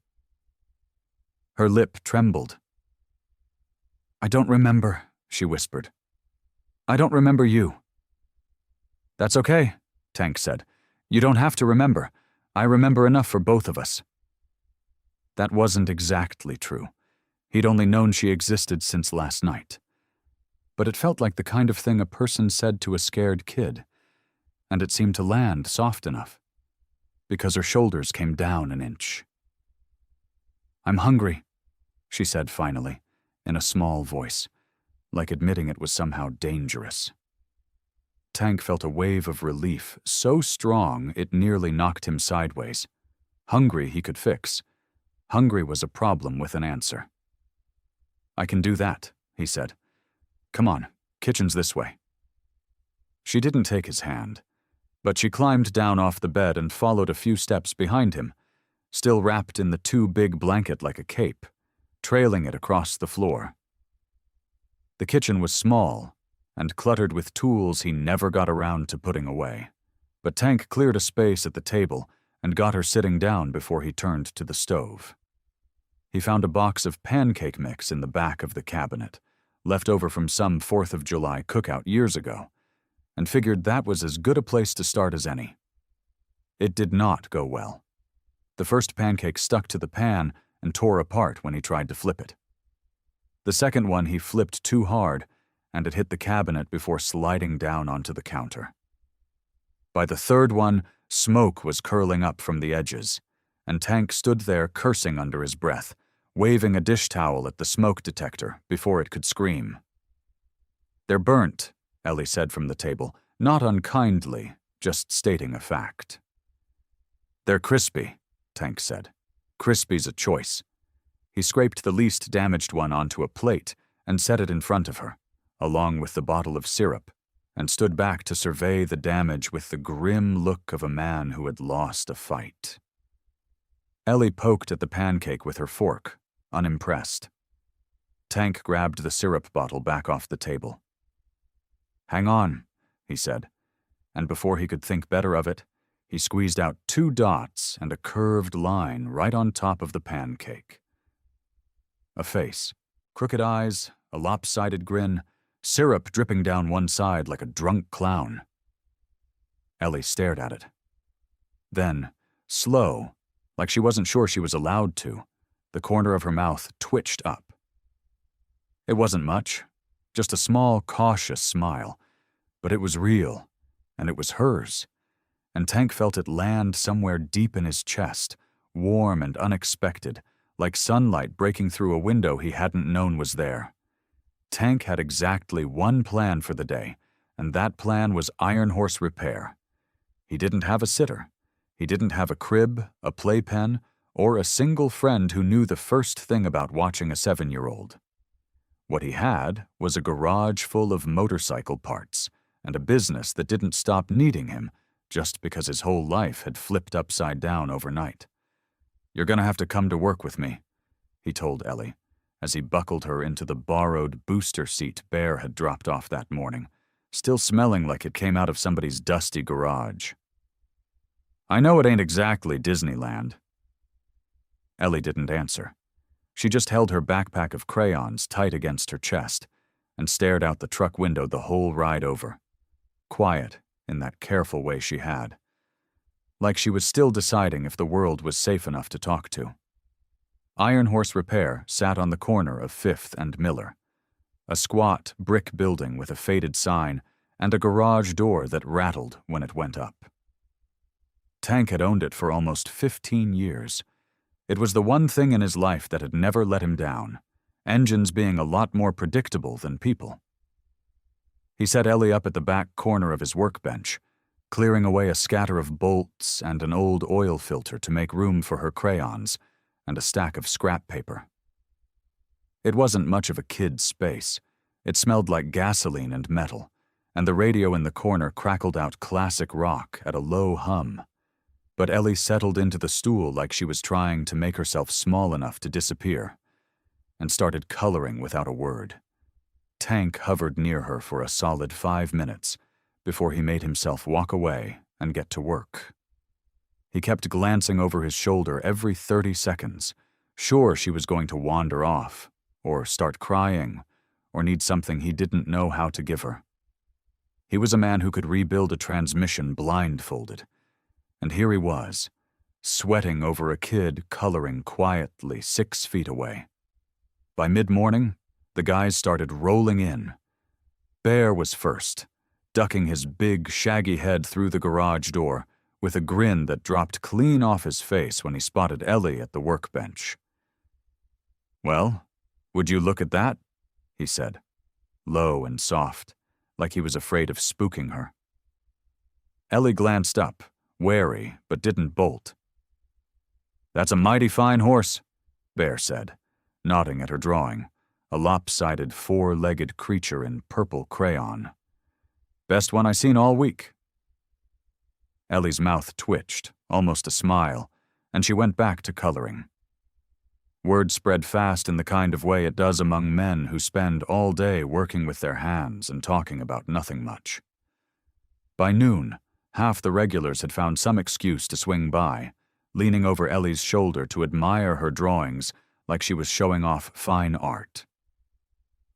Her lip trembled. "I don't remember," she whispered. "I don't remember you." "That's okay," Tank said. "You don't have to remember. I remember enough for both of us." That wasn't exactly true. He'd only known she existed since last night. But it felt like the kind of thing a person said to a scared kid, and it seemed to land soft enough, because her shoulders came down an inch. "I'm hungry," she said finally, in a small voice, like admitting it was somehow dangerous. Tank felt a wave of relief, so strong it nearly knocked him sideways. Hungry he could fix. Hungry was a problem with an answer. "I can do that," he said. "Come on, kitchen's this way." She didn't take his hand, but she climbed down off the bed and followed a few steps behind him, still wrapped in the too big blanket like a cape, trailing it across the floor. The kitchen was small and cluttered with tools he never got around to putting away, but Tank cleared a space at the table and got her sitting down before he turned to the stove. He found a box of pancake mix in the back of the cabinet, left over from some 4th of July cookout years ago, and figured that was as good a place to start as any. It did not go well. The first pancake stuck to the pan and tore apart when he tried to flip it. The second one he flipped too hard, and it hit the cabinet before sliding down onto the counter. By the third one, smoke was curling up from the edges, and Tank stood there cursing under his breath, waving a dish towel at the smoke detector before it could scream. "They're burnt," Ellie said from the table, not unkindly, just stating a fact. "They're crispy," Tank said. "Crispy's a choice." He scraped the least damaged one onto a plate and set it in front of her, along with the bottle of syrup, and stood back to survey the damage with the grim look of a man who had lost a fight. Ellie poked at the pancake with her fork, unimpressed. Tank grabbed the syrup bottle back off the table. "Hang on," he said, and before he could think better of it, he squeezed out 2 dots and a curved line right on top of the pancake. A face, crooked eyes, a lopsided grin, syrup dripping down one side like a drunk clown. Ellie stared at it. Then, slow, like she wasn't sure she was allowed to, the corner of her mouth twitched up. It wasn't much, just a small, cautious smile, but it was real, and it was hers, and Tank felt it land somewhere deep in his chest, warm and unexpected, like sunlight breaking through a window he hadn't known was there. Tank had exactly one plan for the day, and that plan was Iron Horse Repair. He didn't have a sitter. He didn't have a crib, a playpen, or a single friend who knew the first thing about watching a 7-year-old. What he had was a garage full of motorcycle parts and a business that didn't stop needing him just because his whole life had flipped upside down overnight. "You're gonna have to come to work with me," he told Ellie, as he buckled her into the borrowed booster seat Bear had dropped off that morning, still smelling like it came out of somebody's dusty garage. "I know it ain't exactly Disneyland." Ellie didn't answer. She just held her backpack of crayons tight against her chest and stared out the truck window the whole ride over, quiet in that careful way she had, like she was still deciding if the world was safe enough to talk to. Iron Horse Repair sat on the corner of 5th and Miller, a squat brick building with a faded sign and a garage door that rattled when it went up. Tank had owned it for almost 15 years. It was the one thing in his life that had never let him down, engines being a lot more predictable than people. He set Ellie up at the back corner of his workbench, clearing away a scatter of bolts and an old oil filter to make room for her crayons and a stack of scrap paper. It wasn't much of a kid's space. It smelled like gasoline and metal, and the radio in the corner crackled out classic rock at a low hum. But Ellie settled into the stool like she was trying to make herself small enough to disappear, and started coloring without a word. Tank hovered near her for a solid 5 minutes, before he made himself walk away and get to work. He kept glancing over his shoulder every 30 seconds, sure she was going to wander off, or start crying, or need something he didn't know how to give her. He was a man who could rebuild a transmission blindfolded, and here he was, sweating over a kid coloring quietly 6 feet away. By mid-morning, the guys started rolling in. Bear was first, ducking his big, shaggy head through the garage door with a grin that dropped clean off his face when he spotted Ellie at the workbench. "Well, would you look at that?" he said, low and soft, like he was afraid of spooking her. Ellie glanced up, wary, but didn't bolt. "That's a mighty fine horse," Bear said, nodding at her drawing, a lopsided 4-legged creature in purple crayon. "Best one I seen all week." Ellie's mouth twitched, almost a smile, and she went back to coloring. Word spread fast in the kind of way it does among men who spend all day working with their hands and talking about nothing much. By noon, half the regulars had found some excuse to swing by, leaning over Ellie's shoulder to admire her drawings like she was showing off fine art.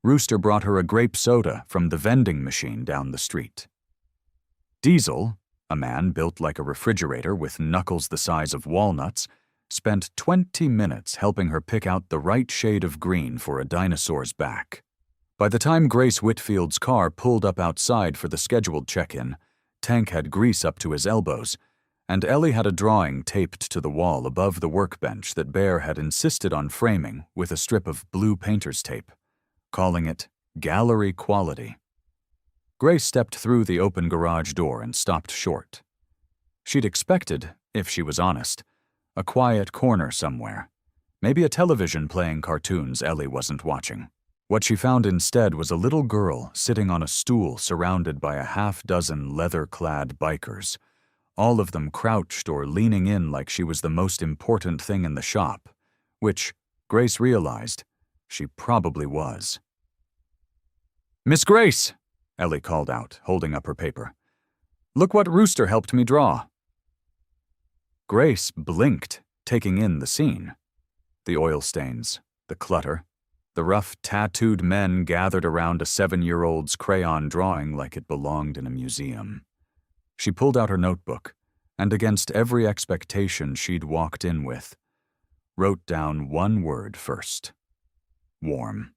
Rooster brought her a grape soda from the vending machine down the street. Diesel, a man built like a refrigerator with knuckles the size of walnuts, spent 20 minutes helping her pick out the right shade of green for a dinosaur's back. By the time Grace Whitfield's car pulled up outside for the scheduled check-in, Tank had grease up to his elbows, and Ellie had a drawing taped to the wall above the workbench that Bear had insisted on framing with a strip of blue painter's tape, calling it gallery quality. Grace stepped through the open garage door and stopped short. She'd expected, if she was honest, a quiet corner somewhere, maybe a television playing cartoons Ellie wasn't watching. What she found instead was a little girl sitting on a stool surrounded by a half-dozen leather-clad bikers, all of them crouched or leaning in like she was the most important thing in the shop, which, Grace realized, she probably was. "Miss Grace!" Ellie called out, holding up her paper. "Look what Rooster helped me draw." Grace blinked, taking in the scene. The oil stains, the clutter, the rough, tattooed men gathered around a 7-year-old's crayon drawing like it belonged in a museum. She pulled out her notebook, and against every expectation she'd walked in with, wrote down one word first: warm.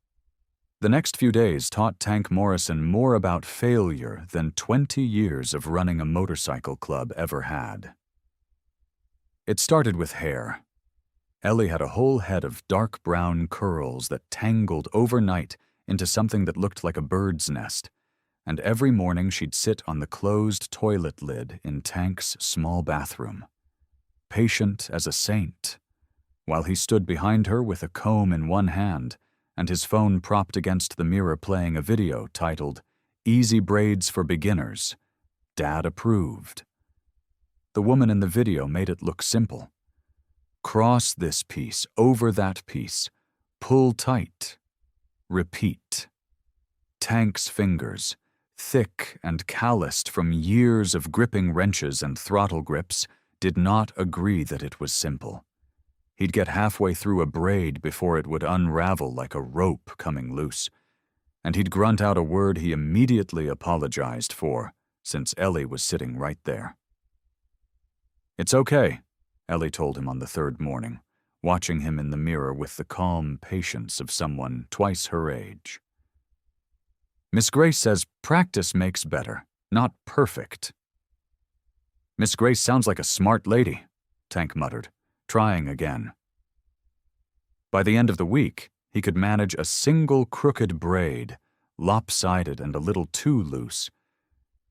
The next few days taught Tank Morrison more about failure than 20 years of running a motorcycle club ever had. It started with hair. Ellie had a whole head of dark brown curls that tangled overnight into something that looked like a bird's nest, and every morning she'd sit on the closed toilet lid in Tank's small bathroom, patient as a saint, while he stood behind her with a comb in one hand and his phone propped against the mirror playing a video titled "Easy Braids for Beginners. Dad Approved." The woman in the video made it look simple. Cross this piece over that piece, pull tight, repeat. Tank's fingers, thick and calloused from years of gripping wrenches and throttle grips, did not agree that it was simple. He'd get halfway through a braid before it would unravel like a rope coming loose, and he'd grunt out a word he immediately apologized for, since Ellie was sitting right there. "It's okay," Ellie told him on the third morning, watching him in the mirror with the calm patience of someone twice her age. "Miss Grace says practice makes better, not perfect." "Miss Grace sounds like a smart lady," Tank muttered, trying again. By the end of the week, he could manage a single crooked braid, lopsided and a little too loose,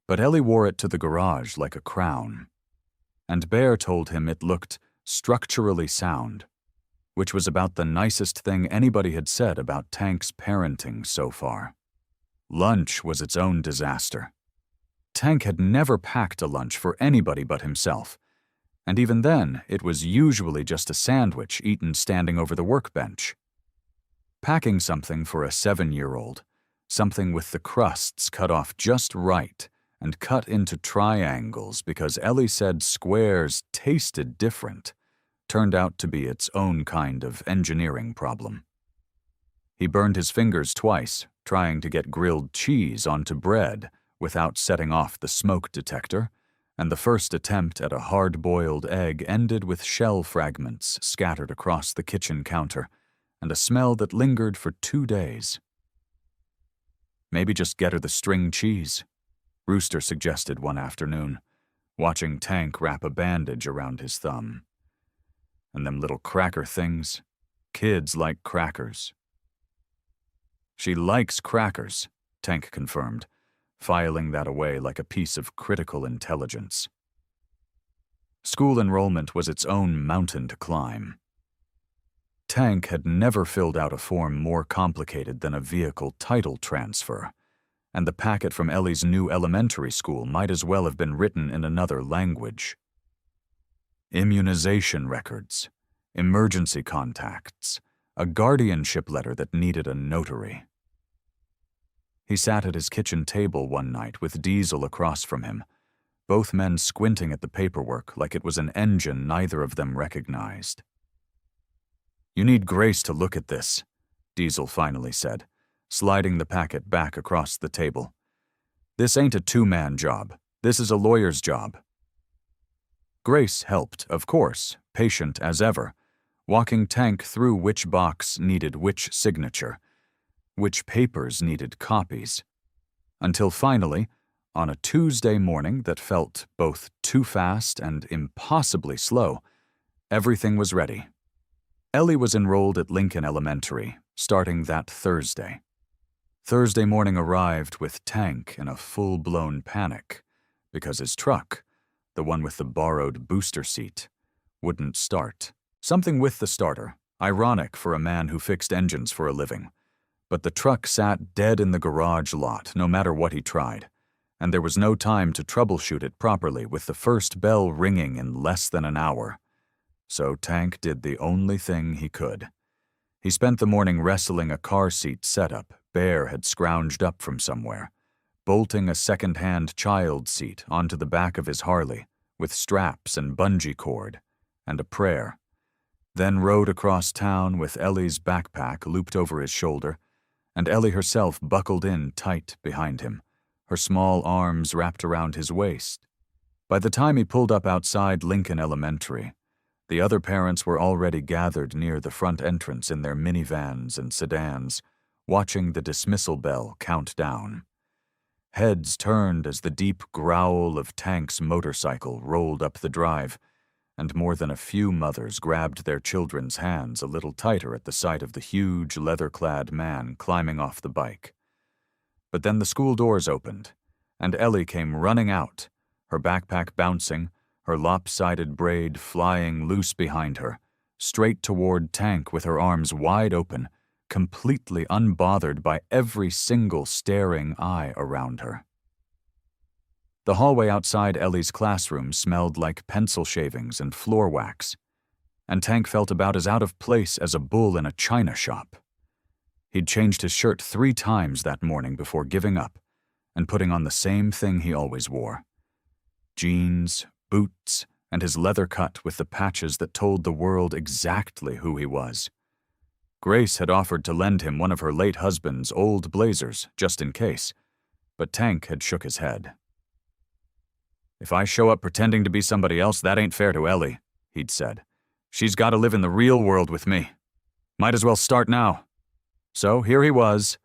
but Ellie wore it to the garage like a crown. And Bear told him it looked structurally sound, which was about the nicest thing anybody had said about Tank's parenting so far. Lunch was its own disaster. Tank had never packed a lunch for anybody but himself, and even then it was usually just a sandwich eaten standing over the workbench. Packing something for a 7-year-old, something with the crusts cut off just right and cut into triangles because Ellie said squares tasted different, turned out to be its own kind of engineering problem. He burned his fingers twice, trying to get grilled cheese onto bread without setting off the smoke detector, and the first attempt at a hard-boiled egg ended with shell fragments scattered across the kitchen counter and a smell that lingered for 2 days. "Maybe just get her the string cheese," Rooster suggested one afternoon, watching Tank wrap a bandage around his thumb. "And them little cracker things. Kids like crackers." "She likes crackers," Tank confirmed, filing that away like a piece of critical intelligence. School enrollment was its own mountain to climb. Tank had never filled out a form more complicated than a vehicle title transfer, and the packet from Ellie's new elementary school might as well have been written in another language. Immunization records, emergency contacts, a guardianship letter that needed a notary. He sat at his kitchen table one night with Diesel across from him, both men squinting at the paperwork like it was an engine neither of them recognized. "You need Grace to look at this," Diesel finally said, sliding the packet back across the table. "This ain't a two-man job. This is a lawyer's job." Grace helped, of course, patient as ever, walking Tank through which box needed which signature, which papers needed copies, until finally, on a Tuesday morning that felt both too fast and impossibly slow, everything was ready. Ellie was enrolled at Lincoln Elementary, starting that Thursday. Thursday morning arrived with Tank in a full-blown panic because his truck, the one with the borrowed booster seat, wouldn't start. Something with the starter, ironic for a man who fixed engines for a living. But the truck sat dead in the garage lot no matter what he tried, and there was no time to troubleshoot it properly with the first bell ringing in less than an hour. So Tank did the only thing he could. He spent the morning wrestling a car seat setup Bear had scrounged up from somewhere, bolting a second-hand child seat onto the back of his Harley with straps and bungee cord, and a prayer, then rode across town with Ellie's backpack looped over his shoulder, and Ellie herself buckled in tight behind him, her small arms wrapped around his waist. By the time he pulled up outside Lincoln Elementary, the other parents were already gathered near the front entrance in their minivans and sedans, watching the dismissal bell count down. Heads turned as the deep growl of Tank's motorcycle rolled up the drive, and more than a few mothers grabbed their children's hands a little tighter at the sight of the huge, leather-clad man climbing off the bike. But then the school doors opened, and Ellie came running out, her backpack bouncing, her lopsided braid flying loose behind her, straight toward Tank with her arms wide open, completely unbothered by every single staring eye around her. The hallway outside Ellie's classroom smelled like pencil shavings and floor wax, and Tank felt about as out of place as a bull in a china shop. He'd changed his shirt 3 times that morning before giving up and putting on the same thing he always wore: jeans, boots, and his leather cut with the patches that told the world exactly who he was. Grace had offered to lend him one of her late husband's old blazers, just in case, but Tank had shook his head. "If I show up pretending to be somebody else, that ain't fair to Ellie," he'd said. "She's got to live in the real world with me. Might as well start now." So here he was,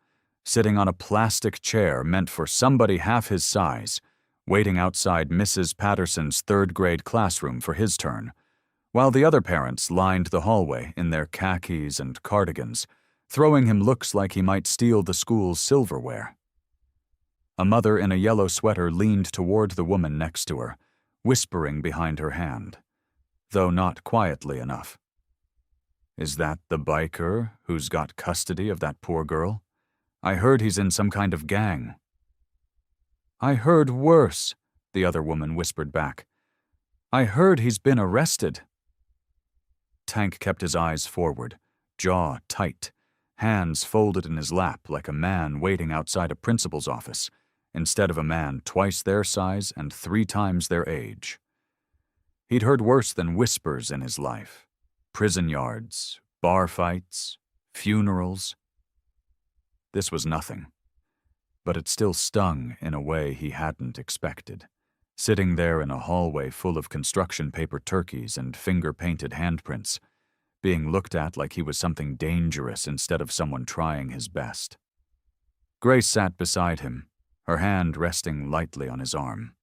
sitting on a plastic chair meant for somebody half his size, waiting outside Mrs. Patterson's 3rd-grade classroom for his turn, while the other parents lined the hallway in their khakis and cardigans, throwing him looks like he might steal the school's silverware. A mother in a yellow sweater leaned toward the woman next to her, whispering behind her hand, though not quietly enough. "Is that the biker who's got custody of that poor girl? I heard he's in some kind of gang." "I heard worse," the other woman whispered back. "I heard he's been arrested." Tank kept his eyes forward, jaw tight, hands folded in his lap like a man waiting outside a principal's office, instead of a man twice their size and 3 times their age. He'd heard worse than whispers in his life. Prison yards, bar fights, funerals. This was nothing. But it still stung in a way he hadn't expected. Sitting there in a hallway full of construction paper turkeys and finger-painted handprints, being looked at like he was something dangerous instead of someone trying his best. Grace sat beside him, her hand resting lightly on his arm.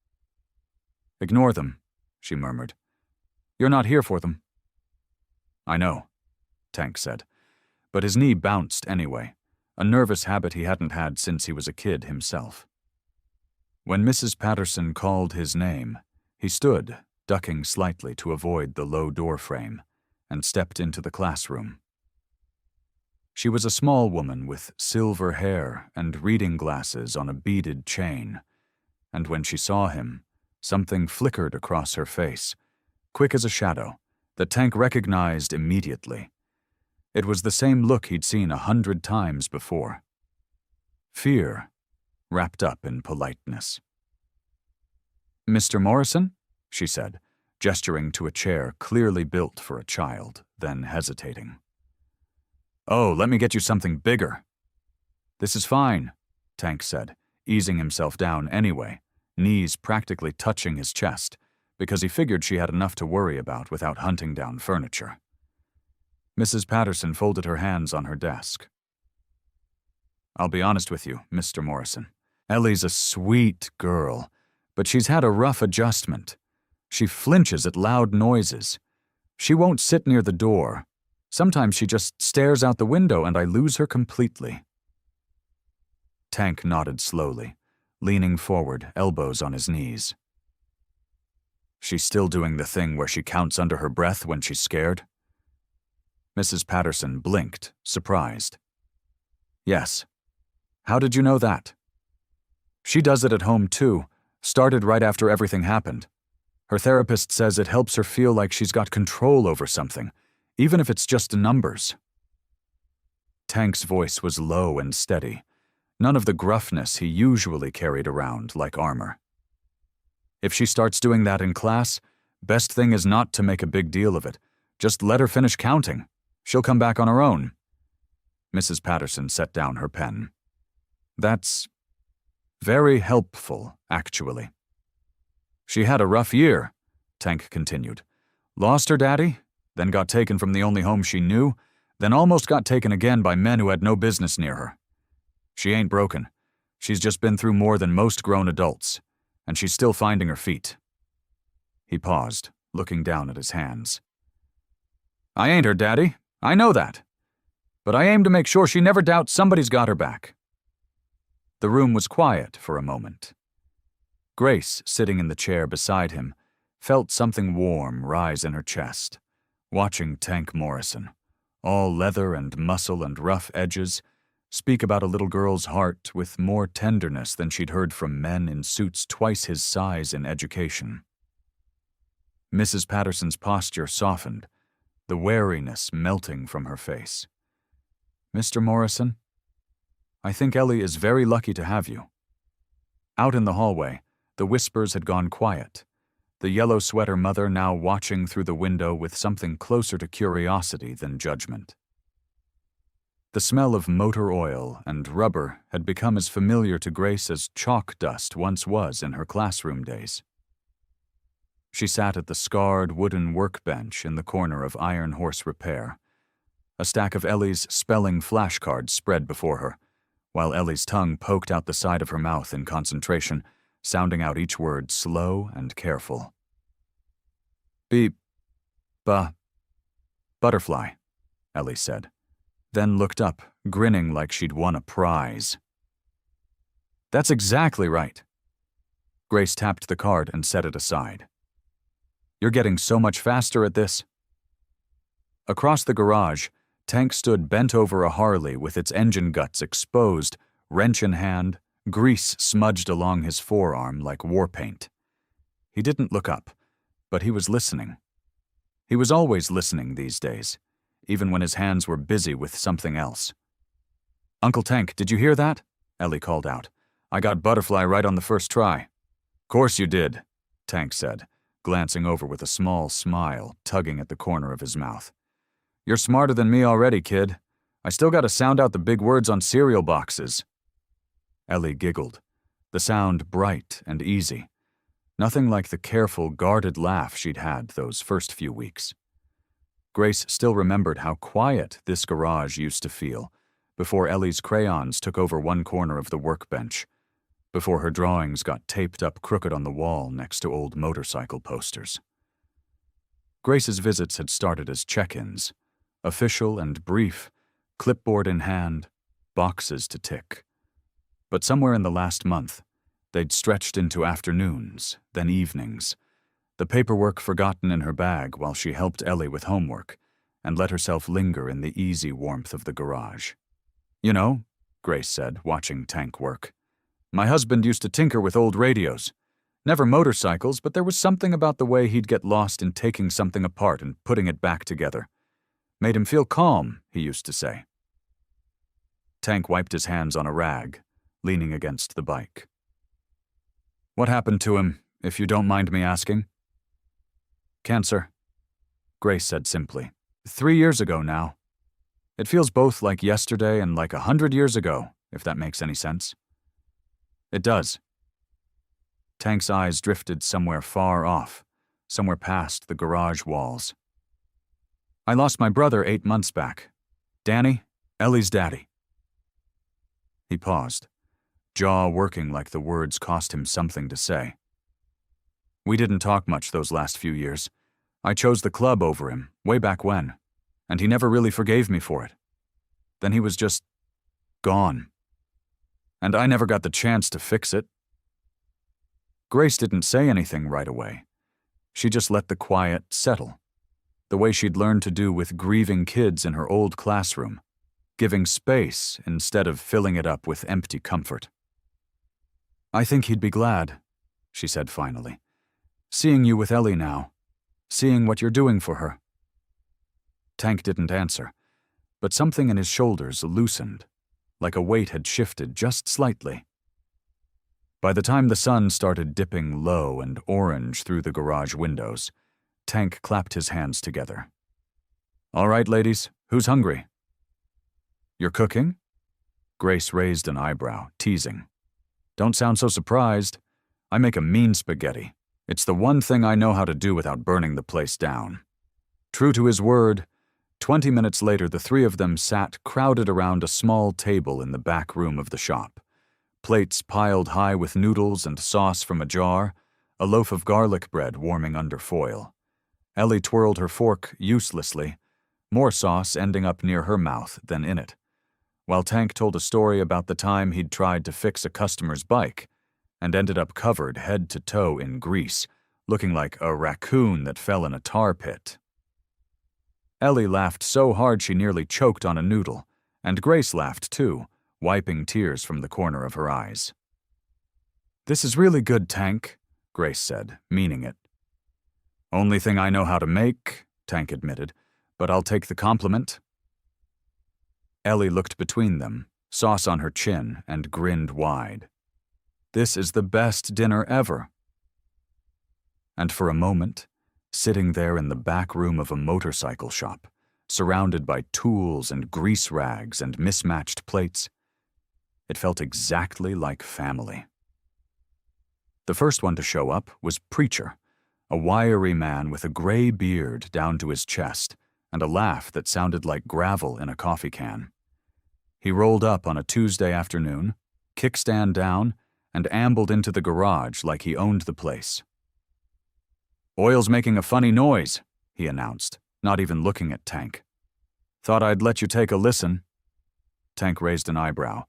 "Ignore them," she murmured. "You're not here for them." "I know," Tank said, but his knee bounced anyway, a nervous habit he hadn't had since he was a kid himself. When Mrs. Patterson called his name, he stood, ducking slightly to avoid the low door frame, and stepped into the classroom. She was a small woman with silver hair and reading glasses on a beaded chain, and when she saw him, something flickered across her face, quick as a shadow, that Tank recognized immediately. It was the same look he'd seen 100 times before. Fear, wrapped up in politeness. "Mr. Morrison?" she said, gesturing to a chair clearly built for a child, then hesitating. "Oh, let me get you something bigger." "This is fine," Tank said, easing himself down anyway, knees practically touching his chest, because he figured she had enough to worry about without hunting down furniture. Mrs. Patterson folded her hands on her desk. "I'll be honest with you, Mr. Morrison. Ellie's a sweet girl, but she's had a rough adjustment. She flinches at loud noises. She won't sit near the door. Sometimes she just stares out the window and I lose her completely." Tank nodded slowly, leaning forward, elbows on his knees. "She's still doing the thing where she counts under her breath when she's scared?" Mrs. Patterson blinked, surprised. "Yes. How did you know that?" "She does it at home too, started right after everything happened. Her therapist says it helps her feel like she's got control over something, even if it's just numbers." Tank's voice was low and steady, none of the gruffness he usually carried around like armor. "If she starts doing that in class, best thing is not to make a big deal of it. Just let her finish counting. She'll come back on her own." Mrs. Patterson set down her pen. "That's very helpful, actually." "She had a rough year," Tank continued. "Lost her daddy, then got taken from the only home she knew, then almost got taken again by men who had no business near her. She ain't broken. She's just been through more than most grown adults, and she's still finding her feet." He paused, looking down at his hands. "I ain't her daddy. I know that. But I aim to make sure she never doubts somebody's got her back." The room was quiet for a moment. Grace, sitting in the chair beside him, felt something warm rise in her chest, watching Tank Morrison, all leather and muscle and rough edges, speak about a little girl's heart with more tenderness than she'd heard from men in suits twice his size in education. Mrs. Patterson's posture softened, the wariness melting from her face. "Mr. Morrison, I think Ellie is very lucky to have you." Out in the hallway, the whispers had gone quiet, the yellow sweater mother now watching through the window with something closer to curiosity than judgment. The smell of motor oil and rubber had become as familiar to Grace as chalk dust once was in her classroom days. She sat at the scarred wooden workbench in the corner of Iron Horse Repair. A stack of Ellie's spelling flashcards spread before her, while Ellie's tongue poked out the side of her mouth in concentration, sounding out each word slow and careful. Butterfly, Ellie said, then looked up, grinning like she'd won a prize. "That's exactly right." Grace tapped the card and set it aside. "You're getting so much faster at this." Across the garage, Tank stood bent over a Harley with its engine guts exposed, wrench in hand, grease smudged along his forearm like war paint. He didn't look up, but he was listening. He was always listening these days, even when his hands were busy with something else. "Uncle Tank, did you hear that?" Ellie called out. I got butterfly right on the first try. Course you did, Tank said, glancing over with a small smile tugging at the corner of his mouth. You're smarter than me already, kid. I still gotta sound out the big words on cereal boxes. Ellie giggled, the sound bright and easy. Nothing like the careful, guarded laugh she'd had those first few weeks. Grace still remembered how quiet this garage used to feel before Ellie's crayons took over one corner of the workbench, before her drawings got taped up crooked on the wall next to old motorcycle posters. Grace's visits had started as check-ins, official and brief, clipboard in hand, boxes to tick. But somewhere in the last month, they'd stretched into afternoons, then evenings, the paperwork forgotten in her bag while she helped Ellie with homework and let herself linger in the easy warmth of the garage. You know, Grace said, watching Tank work, my husband used to tinker with old radios. Never motorcycles, but there was something about the way he'd get lost in taking something apart and putting it back together. Made him feel calm, he used to say. Tank wiped his hands on a rag, leaning against the bike. What happened to him, if you don't mind me asking? Cancer, Grace said simply. 3 years ago now. It feels both like yesterday and like 100 years ago, if that makes any sense. It does. Tank's eyes drifted somewhere far off, somewhere past the garage walls. I lost my brother 8 months back. Danny, Ellie's daddy. He paused, jaw working like the words cost him something to say. We didn't talk much those last few years. I chose the club over him, way back when, and he never really forgave me for it. Then he was just gone. And I never got the chance to fix it. Grace didn't say anything right away. She just let the quiet settle, the way she'd learned to do with grieving kids in her old classroom, giving space instead of filling it up with empty comfort. I think he'd be glad, she said finally, seeing you with Ellie now, seeing what you're doing for her. Tank didn't answer, but something in his shoulders loosened, like a weight had shifted just slightly. By the time the sun started dipping low and orange through the garage windows, Tank clapped his hands together. All right, ladies, who's hungry? You're cooking? Grace raised an eyebrow, teasing. Don't sound so surprised. I make a mean spaghetti. It's the one thing I know how to do without burning the place down. True to his word, 20 minutes later the three of them sat crowded around a small table in the back room of the shop. Plates piled high with noodles and sauce from a jar, a loaf of garlic bread warming under foil. Ellie twirled her fork uselessly, more sauce ending up near her mouth than in it, while Tank told a story about the time he'd tried to fix a customer's bike and ended up covered head to toe in grease, looking like a raccoon that fell in a tar pit. Ellie laughed so hard she nearly choked on a noodle, and Grace laughed too, wiping tears from the corner of her eyes. This is really good, Tank, Grace said, meaning it. Only thing I know how to make, Tank admitted, but I'll take the compliment. Ellie looked between them, sauce on her chin, and grinned wide. This is the best dinner ever. And for a moment, sitting there in the back room of a motorcycle shop, surrounded by tools and grease rags and mismatched plates, it felt exactly like family. The first one to show up was Preacher, a wiry man with a gray beard down to his chest and a laugh that sounded like gravel in a coffee can. He rolled up on a Tuesday afternoon, kickstand down, and ambled into the garage like he owned the place. Oil's making a funny noise, he announced, not even looking at Tank. Thought I'd let you take a listen. Tank raised an eyebrow.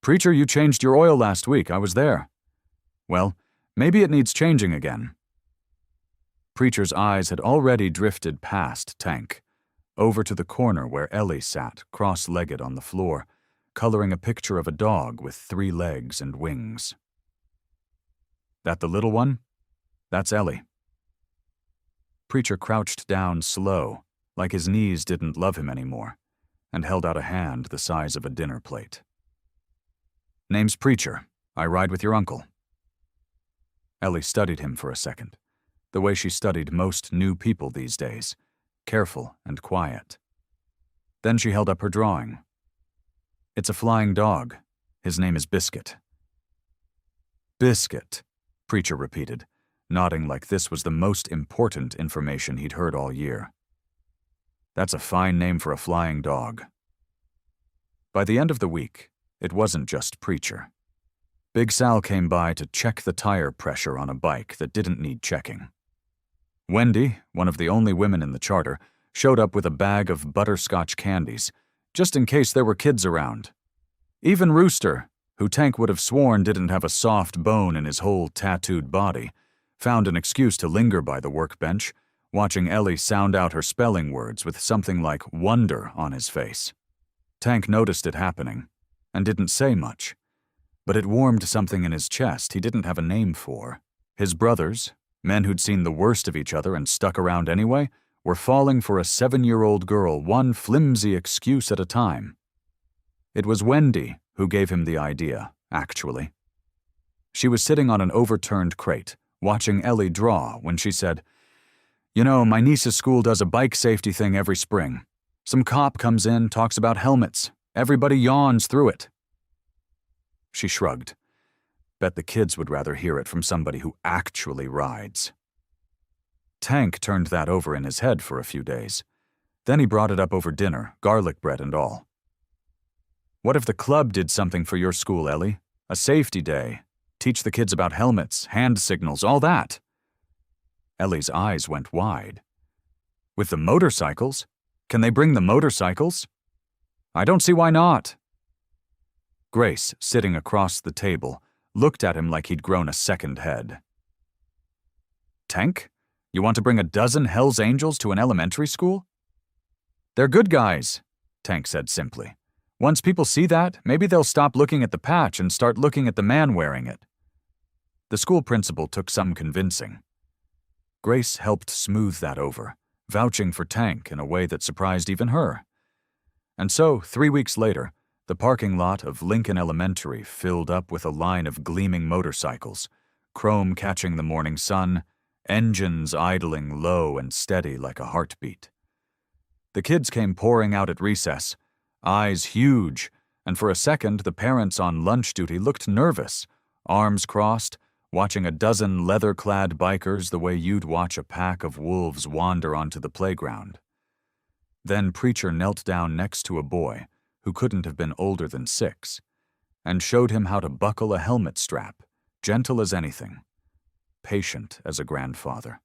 Preacher, you changed your oil last week. I was there. Well, maybe it needs changing again. Preacher's eyes had already drifted past Tank, over to the corner where Ellie sat, cross-legged on the floor, coloring a picture of a dog with 3 legs and wings. That the little one? That's Ellie. Preacher crouched down slow, like his knees didn't love him anymore, and held out a hand the size of a dinner plate. Name's Preacher. I ride with your uncle. Ellie studied him for a second, the way she studied most new people these days, careful and quiet. Then she held up her drawing. It's a flying dog. His name is Biscuit. Biscuit, Preacher repeated, nodding like this was the most important information he'd heard all year. That's a fine name for a flying dog. By the end of the week, it wasn't just Preacher. Big Sal came by to check the tire pressure on a bike that didn't need checking. Wendy, one of the only women in the charter, showed up with a bag of butterscotch candies, just in case there were kids around. Even Rooster, who Tank would have sworn didn't have a soft bone in his whole tattooed body, found an excuse to linger by the workbench, watching Ellie sound out her spelling words with something like wonder on his face. Tank noticed it happening, and didn't say much, but it warmed something in his chest he didn't have a name for. His brothers, men who'd seen the worst of each other and stuck around anyway, were falling for a 7-year-old girl one flimsy excuse at a time. It was Wendy who gave him the idea, actually. She was sitting on an overturned crate, watching Ellie draw when she said, "You know, my niece's school does a bike safety thing every spring. Some cop comes in, talks about helmets. Everybody yawns through it." She shrugged. Bet the kids would rather hear it from somebody who actually rides. Tank turned that over in his head for a few days. Then he brought it up over dinner, garlic bread and all. "What if the club did something for your school, Ellie? A safety day. Teach the kids about helmets, hand signals, all that." Ellie's eyes went wide. "With the motorcycles? Can they bring the motorcycles?" "I don't see why not." Grace, sitting across the table, looked at him like he'd grown a second head. "Tank, you want to bring a dozen Hells Angels to an elementary school?" "They're good guys," Tank said simply. "Once people see that, maybe they'll stop looking at the patch and start looking at the man wearing it." The school principal took some convincing. Grace helped smooth that over, vouching for Tank in a way that surprised even her. And so, 3 weeks later, the parking lot of Lincoln Elementary filled up with a line of gleaming motorcycles, chrome catching the morning sun, engines idling low and steady like a heartbeat. The kids came pouring out at recess, eyes huge, and for a second the parents on lunch duty looked nervous, arms crossed, watching a dozen leather-clad bikers the way you'd watch a pack of wolves wander onto the playground. Then Preacher knelt down next to a boy who couldn't have been older than 6, and showed him how to buckle a helmet strap, gentle as anything, patient as a grandfather.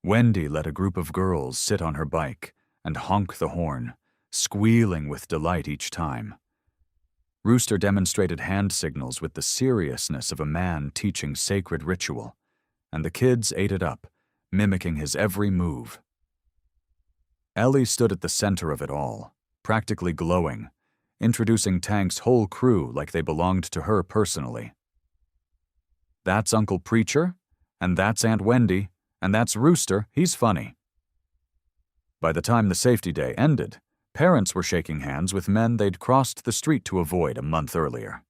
Wendy let a group of girls sit on her bike and honk the horn, squealing with delight each time. Rooster demonstrated hand signals with the seriousness of a man teaching sacred ritual, and the kids ate it up, mimicking his every move. Ellie stood at the center of it all, practically glowing, introducing Tank's whole crew like they belonged to her personally. "That's Uncle Preacher, and that's Aunt Wendy, and that's Rooster, he's funny." By the time the safety day ended, parents were shaking hands with men they'd crossed the street to avoid a month earlier.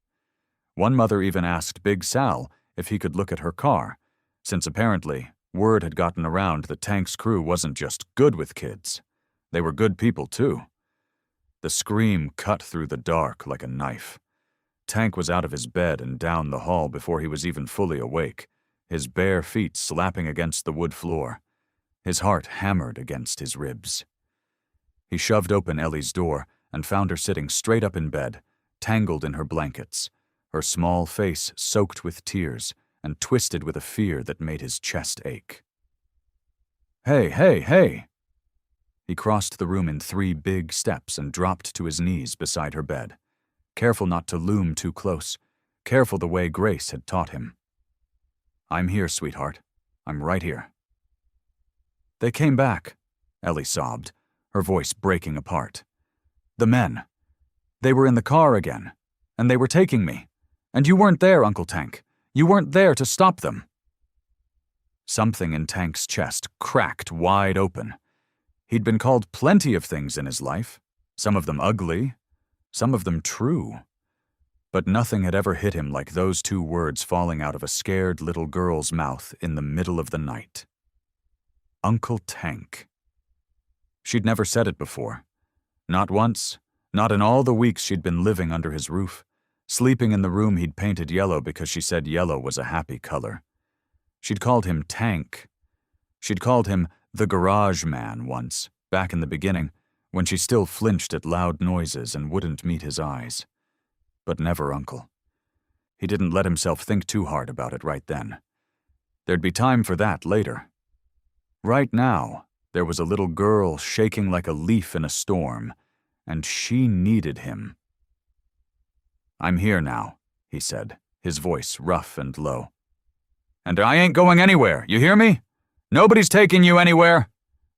One mother even asked Big Sal if he could look at her car, since apparently word had gotten around that Tank's crew wasn't just good with kids. They were good people, too. The scream cut through the dark like a knife. Tank was out of his bed and down the hall before he was even fully awake, his bare feet slapping against the wood floor, his heart hammered against his ribs. He shoved open Ellie's door and found her sitting straight up in bed, tangled in her blankets, her small face soaked with tears and twisted with a fear that made his chest ache. "Hey, hey, hey!" He crossed the room in 3 big steps and dropped to his knees beside her bed, careful not to loom too close, careful the way Grace had taught him. "I'm here, sweetheart. I'm right here." "They came back," Ellie sobbed, her voice breaking apart. "The men. They were in the car again, and they were taking me. And you weren't there, Uncle Tank. You weren't there to stop them." Something in Tank's chest cracked wide open. He'd been called plenty of things in his life, some of them ugly, some of them true. But nothing had ever hit him like those two words falling out of a scared little girl's mouth in the middle of the night. Uncle Tank. She'd never said it before. Not once, not in all the weeks she'd been living under his roof, sleeping in the room he'd painted yellow because she said yellow was a happy color. She'd called him Tank. She'd called him the Garage Man once, back in the beginning, when she still flinched at loud noises and wouldn't meet his eyes. But never Uncle. He didn't let himself think too hard about it right then. There'd be time for that later. Right now, there was a little girl shaking like a leaf in a storm, and she needed him. "I'm here now," he said, his voice rough and low. "And I ain't going anywhere, you hear me? Nobody's taking you anywhere.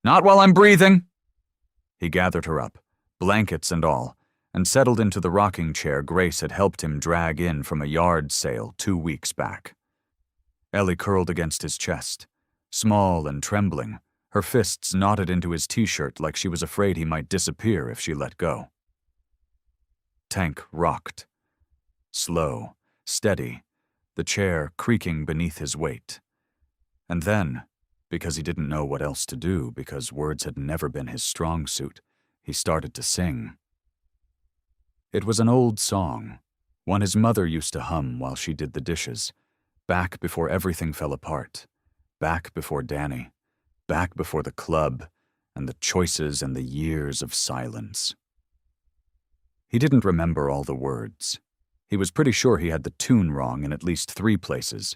Not while I'm breathing." He gathered her up, blankets and all, and settled into the rocking chair Grace had helped him drag in from a yard sale 2 weeks back. Ellie curled against his chest, small and trembling, her fists knotted into his t-shirt like she was afraid he might disappear if she let go. Tank rocked. Slow, steady, the chair creaking beneath his weight. And then, because he didn't know what else to do, because words had never been his strong suit, he started to sing. It was an old song, one his mother used to hum while she did the dishes, back before everything fell apart, back before Danny, back before the club, and the choices and the years of silence. He didn't remember all the words. He was pretty sure he had the tune wrong in at least 3 places.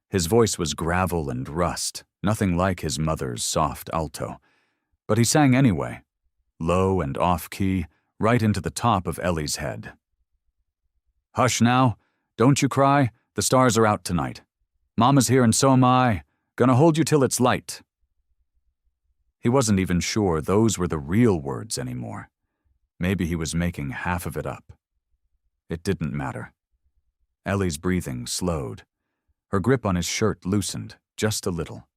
His voice was gravel and rust, nothing like his mother's soft alto. But he sang anyway, low and off-key, right into the top of Ellie's head. "Hush now, don't you cry, the stars are out tonight. Mama's here and so am I, gonna hold you till it's light." He wasn't even sure those were the real words anymore. Maybe he was making half of it up. It didn't matter. Ellie's breathing slowed. Her grip on his shirt loosened, just a little.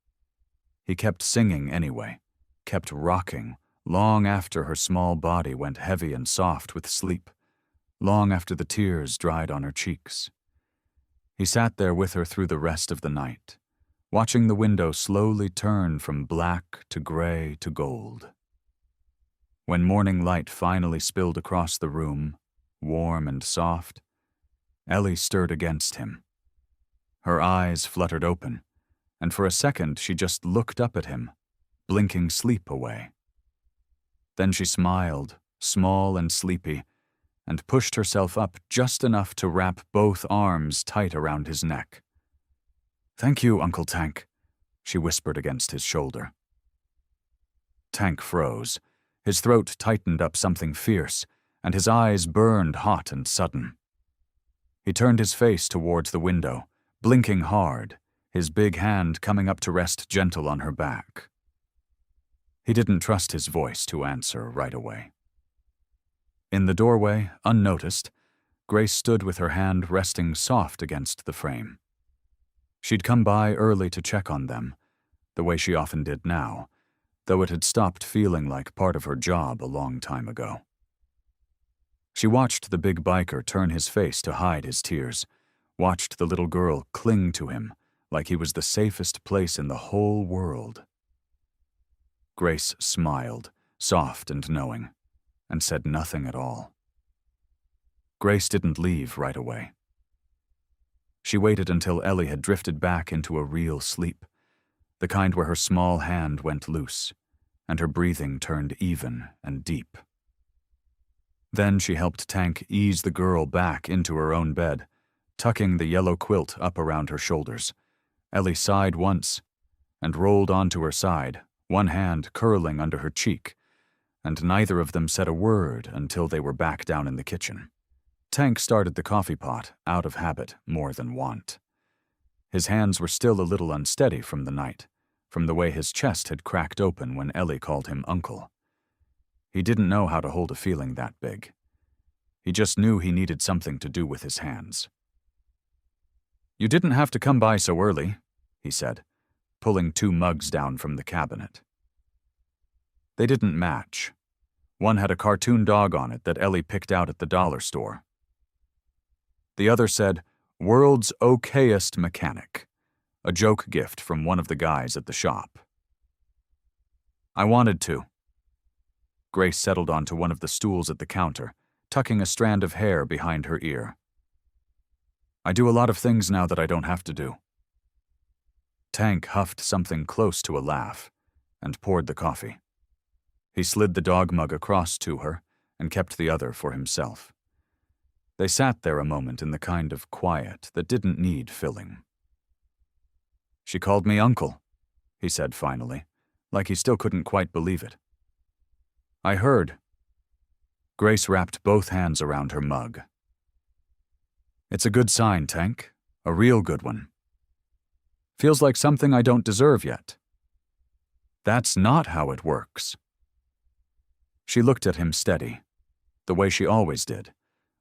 He kept singing anyway, kept rocking, long after her small body went heavy and soft with sleep, long after the tears dried on her cheeks. He sat there with her through the rest of the night, watching the window slowly turn from black to gray to gold. When morning light finally spilled across the room, warm and soft, Ellie stirred against him. Her eyes fluttered open, and for a second she just looked up at him, blinking sleep away. Then she smiled, small and sleepy, and pushed herself up just enough to wrap both arms tight around his neck. "Thank you, Uncle Tank," she whispered against his shoulder. Tank froze. His throat tightened up something fierce, and his eyes burned hot and sudden. He turned his face towards the window, blinking hard, his big hand coming up to rest gentle on her back. He didn't trust his voice to answer right away. In the doorway, unnoticed, Grace stood with her hand resting soft against the frame. She'd come by early to check on them, the way she often did now, though it had stopped feeling like part of her job a long time ago. She watched the big biker turn his face to hide his tears, watched the little girl cling to him like he was the safest place in the whole world. Grace smiled, soft and knowing, and said nothing at all. Grace didn't leave right away. She waited until Ellie had drifted back into a real sleep, the kind where her small hand went loose, and her breathing turned even and deep. Then she helped Tank ease the girl back into her own bed, tucking the yellow quilt up around her shoulders. Ellie sighed once and rolled onto her side, one hand curling under her cheek, and neither of them said a word until they were back down in the kitchen. Tank started the coffee pot, out of habit more than want. His hands were still a little unsteady from the night, from the way his chest had cracked open when Ellie called him uncle. He didn't know how to hold a feeling that big. He just knew he needed something to do with his hands. "You didn't have to come by so early," he said, pulling 2 mugs down from the cabinet. They didn't match. One had a cartoon dog on it that Ellie picked out at the dollar store. The other said, "World's okayest mechanic," a joke gift from one of the guys at the shop. I wanted to. Grace settled onto one of the stools at the counter, tucking a strand of hair behind her ear. I do a lot of things now that I don't have to do. Tank huffed something close to a laugh and poured the coffee. He slid the dog mug across to her and kept the other for himself. They sat there a moment in the kind of quiet that didn't need filling. "She called me uncle," he said finally, like he still couldn't quite believe it. "I heard." Grace wrapped both hands around her mug. "It's a good sign, Tank. A real good one. Feels like something I don't deserve yet." "That's not how it works." She looked at him steady, the way she always did,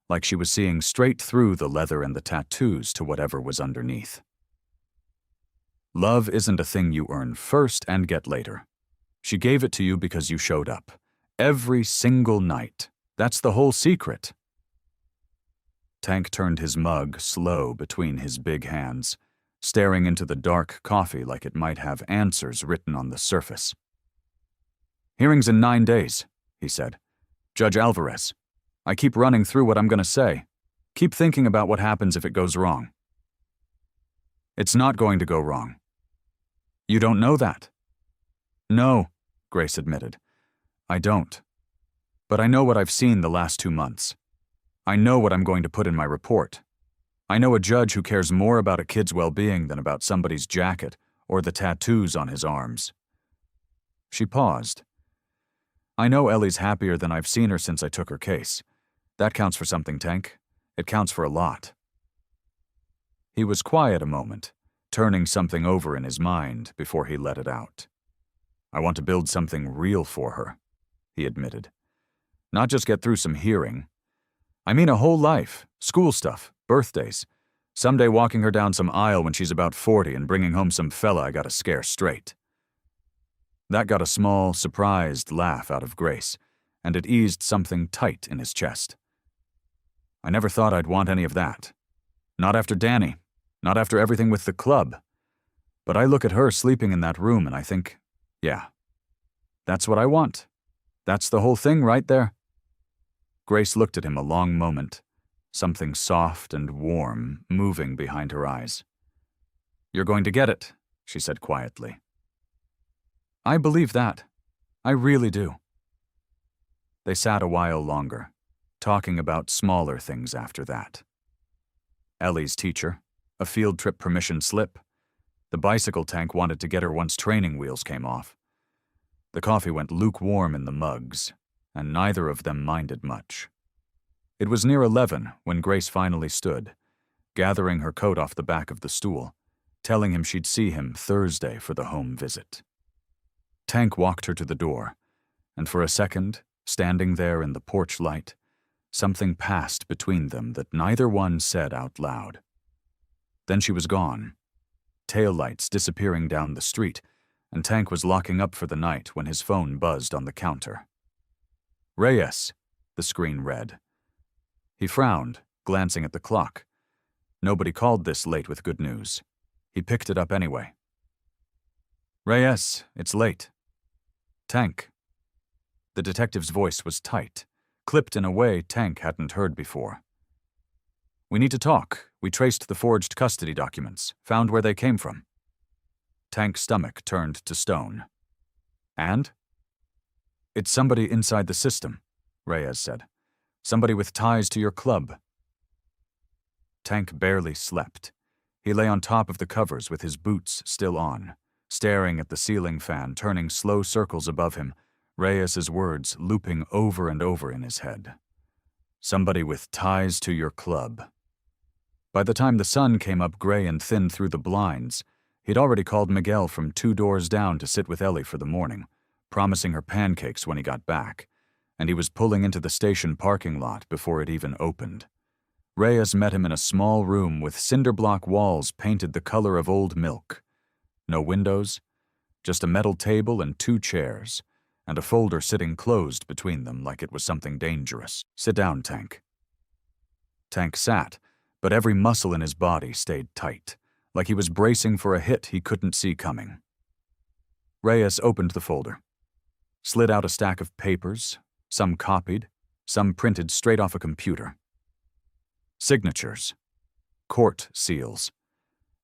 like she was seeing straight through the leather and the tattoos to whatever was underneath. "Love isn't a thing you earn first and get later. She gave it to you because you showed up. Every single night. That's the whole secret." Tank turned his mug slow between his big hands, staring into the dark coffee like it might have answers written on the surface. "Hearing's in 9 days, he said. "Judge Alvarez, I keep running through what I'm going to say. Keep thinking about what happens if it goes wrong." "It's not going to go wrong." "You don't know that?" "No," Grace admitted. "I don't. But I know what I've seen the last 2 months. I know what I'm going to put in my report. I know a judge who cares more about a kid's well-being than about somebody's jacket or the tattoos on his arms." She paused. "I know Ellie's happier than I've seen her since I took her case. That counts for something, Tank. It counts for a lot." He was quiet a moment, turning something over in his mind before he let it out. "I want to build something real for her," he admitted. "Not just get through some hearing. I mean a whole life, school stuff, birthdays, someday walking her down some aisle when she's about 40 and bringing home some fella I gotta scare straight." That got a small, surprised laugh out of Grace, and it eased something tight in his chest. "I never thought I'd want any of that. Not after Danny, not after everything with the club. But I look at her sleeping in that room and I think, yeah, that's what I want. That's the whole thing right there." Grace looked at him a long moment, something soft and warm moving behind her eyes. "You're going to get it," she said quietly. "I believe that. I really do." They sat a while longer, talking about smaller things after that. Ellie's teacher, a field trip permission slip. The bicycle Tank wanted to get her once training wheels came off. The coffee went lukewarm in the mugs, and neither of them minded much. It was near 11 when Grace finally stood, gathering her coat off the back of the stool, telling him she'd see him Thursday for the home visit. Tank walked her to the door, and for a second, standing there in the porch light, something passed between them that neither one said out loud. Then she was gone, taillights disappearing down the street, and Tank was locking up for the night when his phone buzzed on the counter. "Reyes," the screen read. He frowned, glancing at the clock. Nobody called this late with good news. He picked it up anyway. "Reyes, it's late." "Tank." The detective's voice was tight, clipped in a way Tank hadn't heard before. "We need to talk. We traced the forged custody documents, found where they came from." Tank's stomach turned to stone. "And?" "It's somebody inside the system," Reyes said. "Somebody with ties to your club." Tank barely slept. He lay on top of the covers with his boots still on, staring at the ceiling fan turning slow circles above him, Reyes's words looping over and over in his head. "Somebody with ties to your club." By the time the sun came up gray and thin through the blinds, he'd already called Miguel from 2 doors down to sit with Ellie for the morning, promising her pancakes when he got back, and he was pulling into the station parking lot before it even opened. Reyes met him in a small room with cinder block walls painted the color of old milk. No windows, just a metal table and 2 chairs, and a folder sitting closed between them like it was something dangerous. "Sit down, Tank." Tank sat, but every muscle in his body stayed tight, like he was bracing for a hit he couldn't see coming. Reyes opened the folder, slid out a stack of papers, some copied, some printed straight off a computer. Signatures, court seals,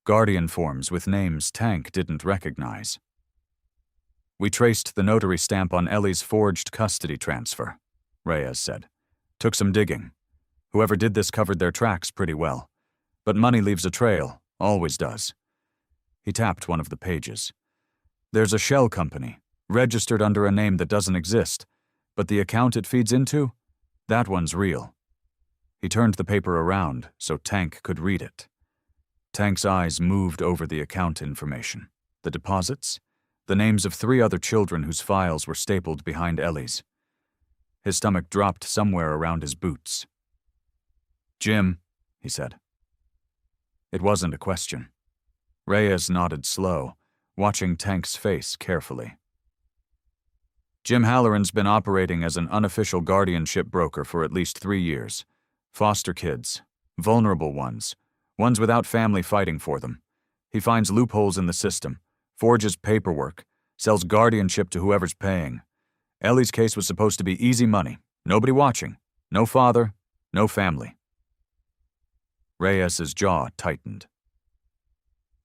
guardian forms with names Tank didn't recognize. "We traced the notary stamp on Ellie's forged custody transfer," Reyes said. "Took some digging. Whoever did this covered their tracks pretty well. But money leaves a trail, always does." He tapped one of the pages. "There's a shell company, registered under a name that doesn't exist, but the account it feeds into, that one's real." He turned the paper around so Tank could read it. Tank's eyes moved over the account information, the deposits, the names of 3 other children whose files were stapled behind Ellie's. His stomach dropped somewhere around his boots. "Jim," he said. It wasn't a question. Reyes nodded slow, watching Tank's face carefully. "Jim Halloran's been operating as an unofficial guardianship broker for at least 3 years. Foster kids, vulnerable ones without family fighting for them. He finds loopholes in the system, forges paperwork, sells guardianship to whoever's paying. Ellie's case was supposed to be easy money, nobody watching, no father, no family." Reyes's jaw tightened.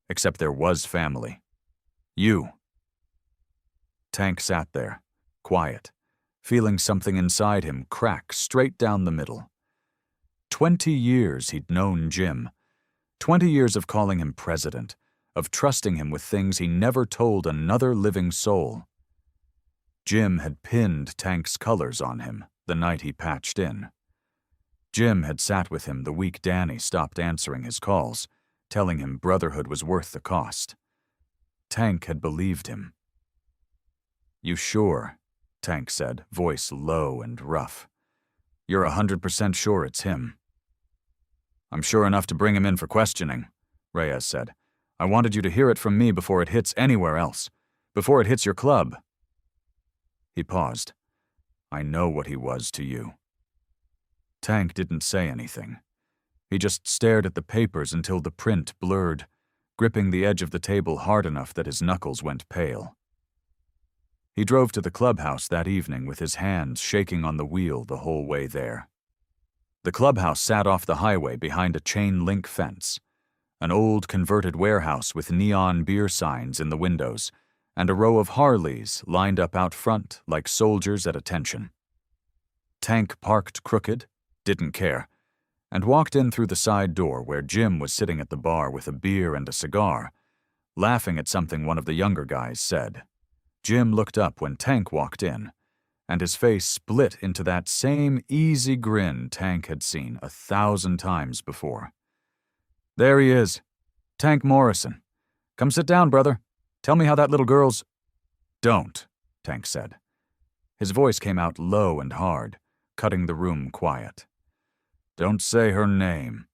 Except there was family. You. Tank sat there, quiet, feeling something inside him crack straight down the middle. 20 years he'd known Jim. 20 years of calling him president, of trusting him with things he never told another living soul. Jim had pinned Tank's colors on him the night he patched in. Jim had sat with him the week Danny stopped answering his calls, telling him brotherhood was worth the cost. Tank had believed him. "You sure?" Tank said, voice low and rough. "You're 100% sure it's him?" "I'm sure enough to bring him in for questioning," Reyes said. "I wanted you to hear it from me before it hits anywhere else, before it hits your club." He paused. "I know what he was to you." Tank didn't say anything. He just stared at the papers until the print blurred, gripping the edge of the table hard enough that his knuckles went pale. He drove to the clubhouse that evening with his hands shaking on the wheel the whole way there. The clubhouse sat off the highway behind a chain-link fence, an old converted warehouse with neon beer signs in the windows, and a row of Harleys lined up out front like soldiers at attention. Tank parked crooked, didn't care, and walked in through the side door where Jim was sitting at the bar with a beer and a cigar, laughing at something one of the younger guys said. Jim looked up when Tank walked in, and his face split into that same easy grin Tank had seen 1,000 times before. "There he is. Tank Morrison. Come sit down, brother. Tell me how that little girl's—" "Don't," Tank said. His voice came out low and hard, cutting the room quiet. "Don't say her name."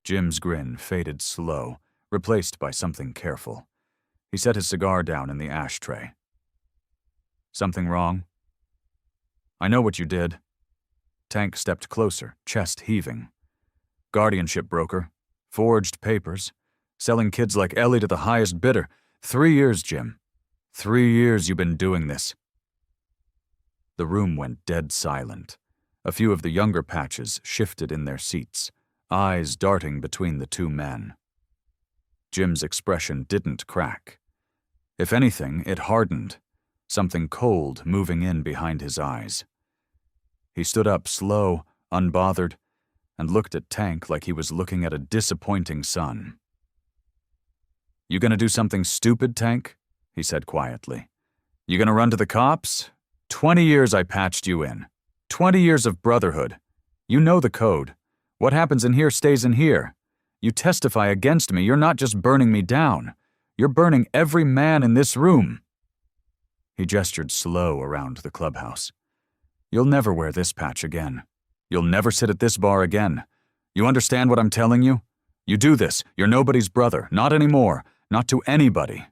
Jim's grin faded slow, replaced by something careful. He set his cigar down in the ashtray. "Something wrong?" "I know what you did." Tank stepped closer, chest heaving. "Guardianship broker, forged papers, selling kids like Ellie to the highest bidder. 3 years, Jim. 3 years you've been doing this." The room went dead silent. A few of the younger patches shifted in their seats, eyes darting between the 2 men. Jim's expression didn't crack. If anything, it hardened, something cold moving in behind his eyes. He stood up slow, unbothered, and looked at Tank like he was looking at a disappointing son. "You gonna do something stupid, Tank?" he said quietly. "You gonna run to the cops? 20 years I patched you in. 20 years of brotherhood. You know the code. What happens in here stays in here. You testify against me. You're not just burning me down. You're burning every man in this room." He gestured slow around the clubhouse. "You'll never wear this patch again. You'll never sit at this bar again. You understand what I'm telling you? You do this, you're nobody's brother. Not anymore. Not to anybody."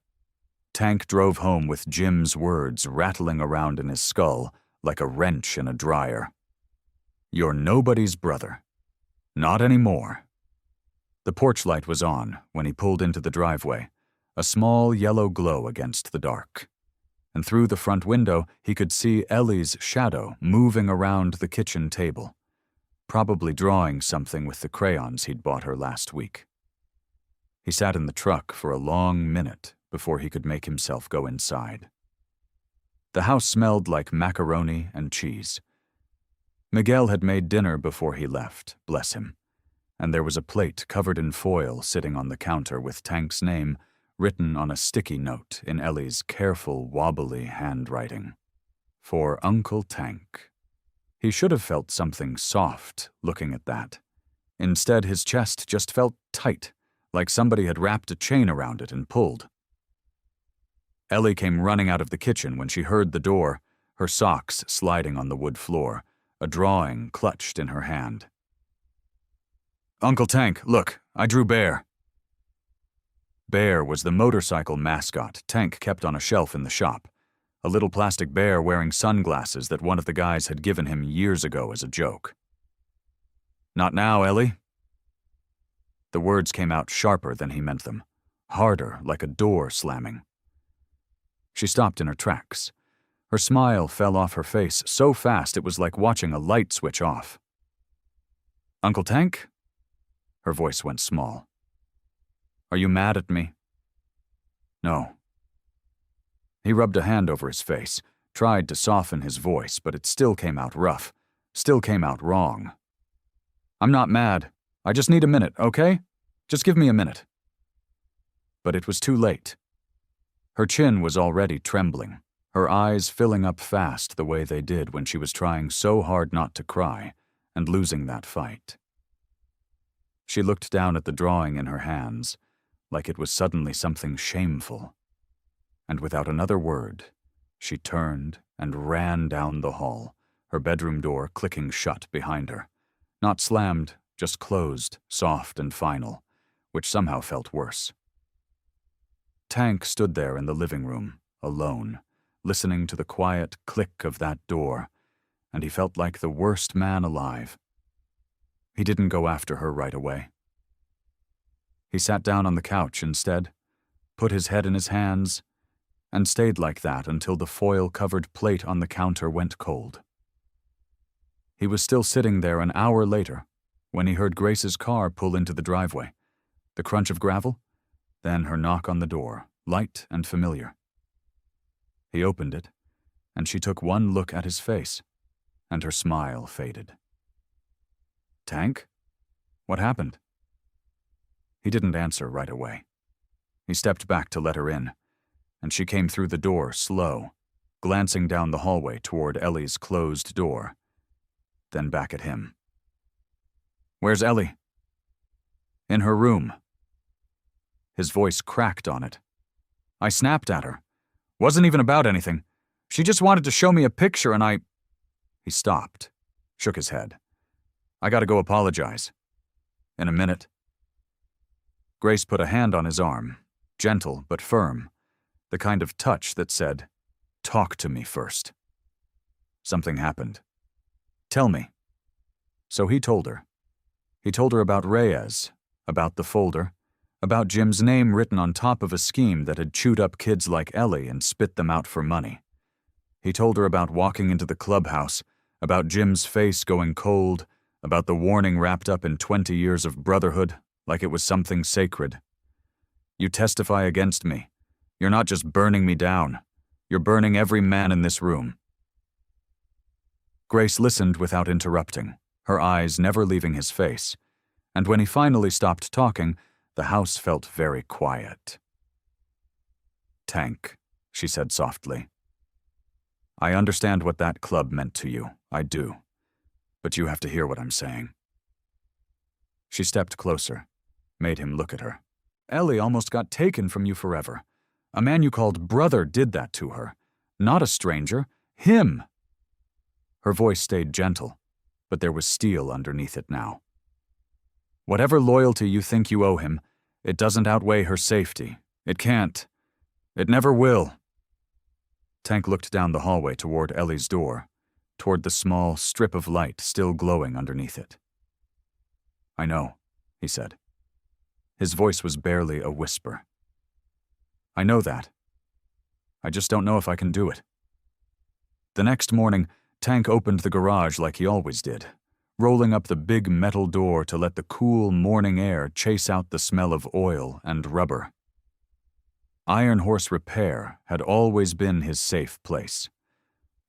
Tank drove home with Jim's words rattling around in his skull like a wrench in a dryer. "You're nobody's brother. Not anymore. The porch light was on when he pulled into the driveway, a small yellow glow against the dark. And through the front window, he could see Ellie's shadow moving around the kitchen table, probably drawing something with the crayons he'd bought her last week. He sat in the truck for a long minute before he could make himself go inside. The house smelled like macaroni and cheese. Miguel had made dinner before he left, bless him, and there was a plate covered in foil sitting on the counter with Tank's name written on a sticky note in Ellie's careful, wobbly handwriting. For Uncle Tank. He should have felt something soft looking at that. Instead, his chest just felt tight, like somebody had wrapped a chain around it and pulled. Ellie came running out of the kitchen when she heard the door, her socks sliding on the wood floor, a drawing clutched in her hand. "Uncle Tank, look, I drew Bear." Bear was the motorcycle mascot Tank kept on a shelf in the shop, a little plastic bear wearing sunglasses that one of the guys had given him years ago as a joke. "Not now, Ellie." The words came out sharper than he meant them, harder, like a door slamming. She stopped in her tracks. Her smile fell off her face so fast it was like watching a light switch off. "Uncle Tank?" Her voice went small. "Are you mad at me?" "No." He rubbed a hand over his face, tried to soften his voice, but it still came out rough, still came out wrong. "I'm not mad. I just need a minute, okay? Just give me a minute." But it was too late. Her chin was already trembling, her eyes filling up fast the way they did when she was trying so hard not to cry and losing that fight. She looked down at the drawing in her hands, like it was suddenly something shameful. And without another word, she turned and ran down the hall, her bedroom door clicking shut behind her. Not slammed, just closed, soft and final, which somehow felt worse. Tank stood there in the living room, alone, listening to the quiet click of that door, and he felt like the worst man alive. He didn't go after her right away. He sat down on the couch instead, put his head in his hands, and stayed like that until the foil-covered plate on the counter went cold. He was still sitting there an hour later when he heard Grace's car pull into the driveway, the crunch of gravel, then her knock on the door, light and familiar. He opened it, and she took one look at his face, and her smile faded. "Tank? What happened?" He didn't answer right away. He stepped back to let her in, and she came through the door slow, glancing down the hallway toward Ellie's closed door, then back at him. "Where's Ellie?" "In her room." His voice cracked on it. "I snapped at her. Wasn't even about anything. She just wanted to show me a picture and I—" He stopped, shook his head. "I gotta go apologize. In a minute." Grace put a hand on his arm, gentle but firm, the kind of touch that said, "Talk to me first." Something happened. "Tell me." So he told her. He told her about Reyes, about the folder, about Jim's name written on top of a scheme that had chewed up kids like Ellie and spit them out for money. He told her about walking into the clubhouse, about Jim's face going cold, about the warning wrapped up in 20 years of brotherhood, like it was something sacred. "You testify against me. You're not just burning me down. You're burning every man in this room." Grace listened without interrupting, her eyes never leaving his face, and when he finally stopped talking, the house felt very quiet. "Tank," she said softly. "I understand what that club meant to you, I do, but you have to hear what I'm saying." She stepped closer, made him look at her. "Ellie almost got taken from you forever. A man you called brother did that to her. Not a stranger, him." Her voice stayed gentle, but there was steel underneath it now. "Whatever loyalty you think you owe him, it doesn't outweigh her safety. It can't. It never will." Tank looked down the hallway toward Ellie's door, toward the small strip of light still glowing underneath it. "I know," he said. His voice was barely a whisper. I know that. I just don't know if I can do it. The next morning, Tank opened the garage like he always did, rolling up the big metal door to let the cool morning air chase out the smell of oil and rubber. Iron Horse Repair had always been his safe place,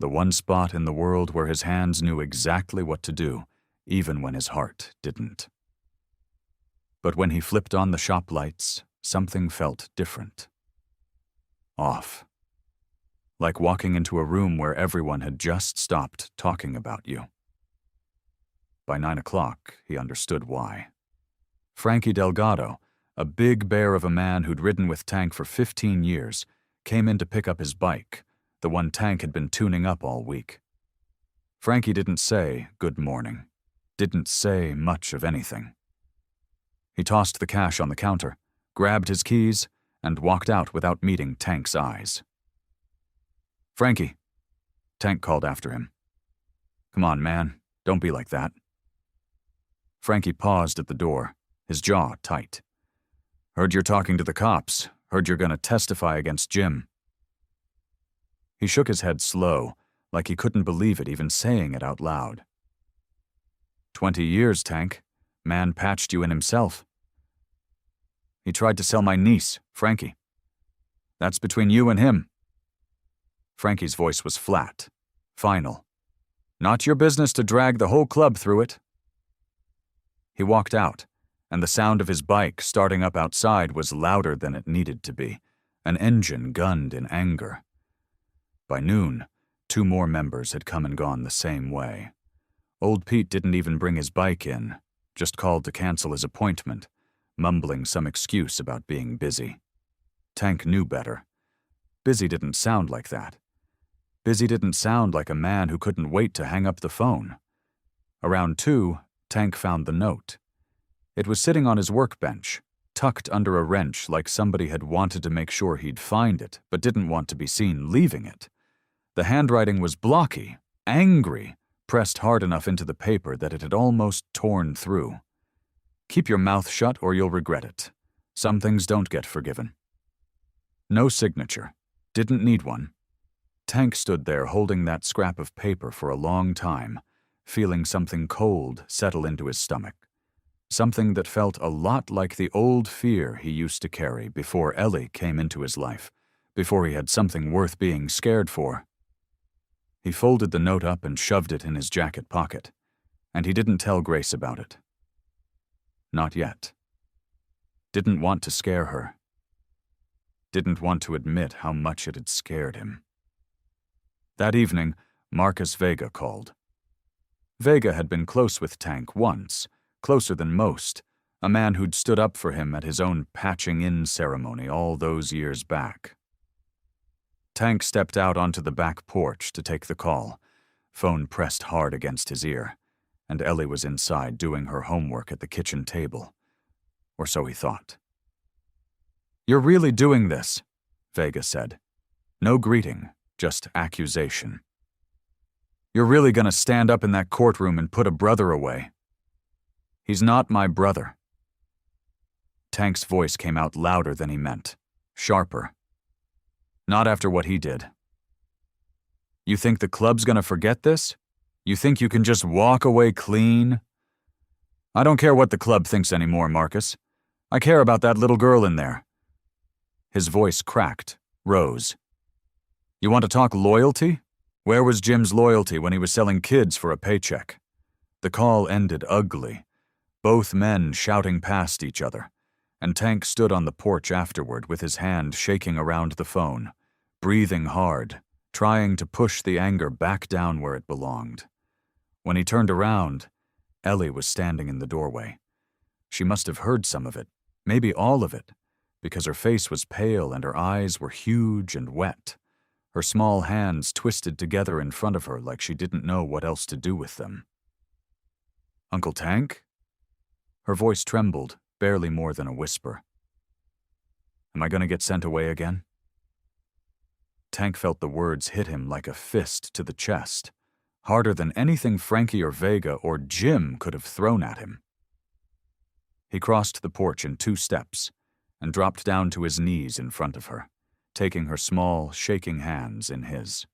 the one spot in the world where his hands knew exactly what to do, even when his heart didn't. But when he flipped on the shop lights, something felt different. Off. Like walking into a room where everyone had just stopped talking about you. By 9 o'clock, he understood why. Frankie Delgado, a big bear of a man who'd ridden with Tank for 15 years, came in to pick up his bike, the one Tank had been tuning up all week. Frankie didn't say good morning, didn't say much of anything. He tossed the cash on the counter, grabbed his keys, and walked out without meeting Tank's eyes. Frankie, Tank called after him. Come on, man, don't be like that. Frankie paused at the door, his jaw tight. Heard you're talking to the cops. Heard you're gonna testify against Jim. He shook his head slow, like he couldn't believe it even saying it out loud. 20 years, Tank. Man patched you in himself. He tried to sell my niece, Frankie. That's between you and him. Frankie's voice was flat, final. Not your business to drag the whole club through it. He walked out, and the sound of his bike starting up outside was louder than it needed to be. An engine gunned in anger. By noon, 2 more members had come and gone the same way. Old Pete didn't even bring his bike in, just called to cancel his appointment, mumbling some excuse about being busy. Tank knew better. Busy didn't sound like that. Busy didn't sound like a man who couldn't wait to hang up the phone. Around 2, Tank found the note. It was sitting on his workbench, tucked under a wrench like somebody had wanted to make sure he'd find it, but didn't want to be seen leaving it. The handwriting was blocky, angry, pressed hard enough into the paper that it had almost torn through. Keep your mouth shut or you'll regret it. Some things don't get forgiven. No signature. Didn't need one. Tank stood there holding that scrap of paper for a long time, feeling something cold settle into his stomach. Something that felt a lot like the old fear he used to carry before Ellie came into his life, before he had something worth being scared for. He folded the note up and shoved it in his jacket pocket, and he didn't tell Grace about it. Not yet. Didn't want to scare her. Didn't want to admit how much it had scared him. That evening, Marcus Vega called. Vega had been close with Tank once, closer than most, a man who'd stood up for him at his own patching-in ceremony all those years back. Tank stepped out onto the back porch to take the call, phone pressed hard against his ear, and Ellie was inside doing her homework at the kitchen table. Or so he thought. "You're really doing this," Vega said. No greeting, just accusation. "You're really gonna stand up in that courtroom and put a brother away." "He's not my brother." Tank's voice came out louder than he meant, sharper. "Not after what he did." "You think the club's gonna forget this? You think you can just walk away clean?" "I don't care what the club thinks anymore, Marcus. I care about that little girl in there." His voice cracked, rose. "You want to talk loyalty? Where was Jim's loyalty when he was selling kids for a paycheck?" The call ended ugly, both men shouting past each other, and Tank stood on the porch afterward with his hand shaking around the phone, breathing hard, trying to push the anger back down where it belonged. When he turned around, Ellie was standing in the doorway. She must have heard some of it, maybe all of it, because her face was pale and her eyes were huge and wet, her small hands twisted together in front of her like she didn't know what else to do with them. "Uncle Tank?" Her voice trembled, barely more than a whisper. "Am I going to get sent away again?" Tank felt the words hit him like a fist to the chest, harder than anything Frankie or Vega or Jim could have thrown at him. He crossed the porch in 2 steps and dropped down to his knees in front of her, taking her small, shaking hands in his.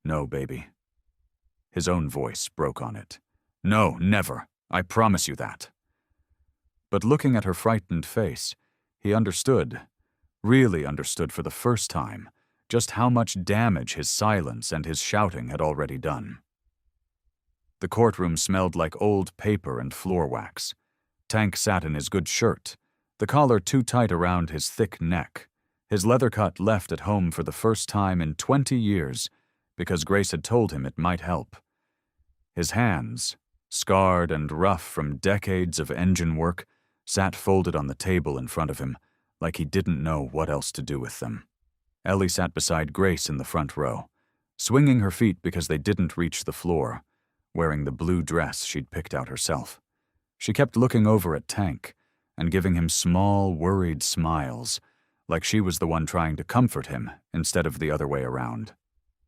"No, baby." His own voice broke on it. "No, never. I promise you that." But looking at her frightened face, he understood, really understood for the first time, just how much damage his silence and his shouting had already done. The courtroom smelled like old paper and floor wax. Tank sat in his good shirt, the collar too tight around his thick neck, his leather cut left at home for the first time in 20 years because Grace had told him it might help. His hands, scarred and rough from decades of engine work, sat folded on the table in front of him like he didn't know what else to do with them. Ellie sat beside Grace in the front row, swinging her feet because they didn't reach the floor, wearing the blue dress she'd picked out herself. She kept looking over at Tank and giving him small, worried smiles, like she was the one trying to comfort him instead of the other way around.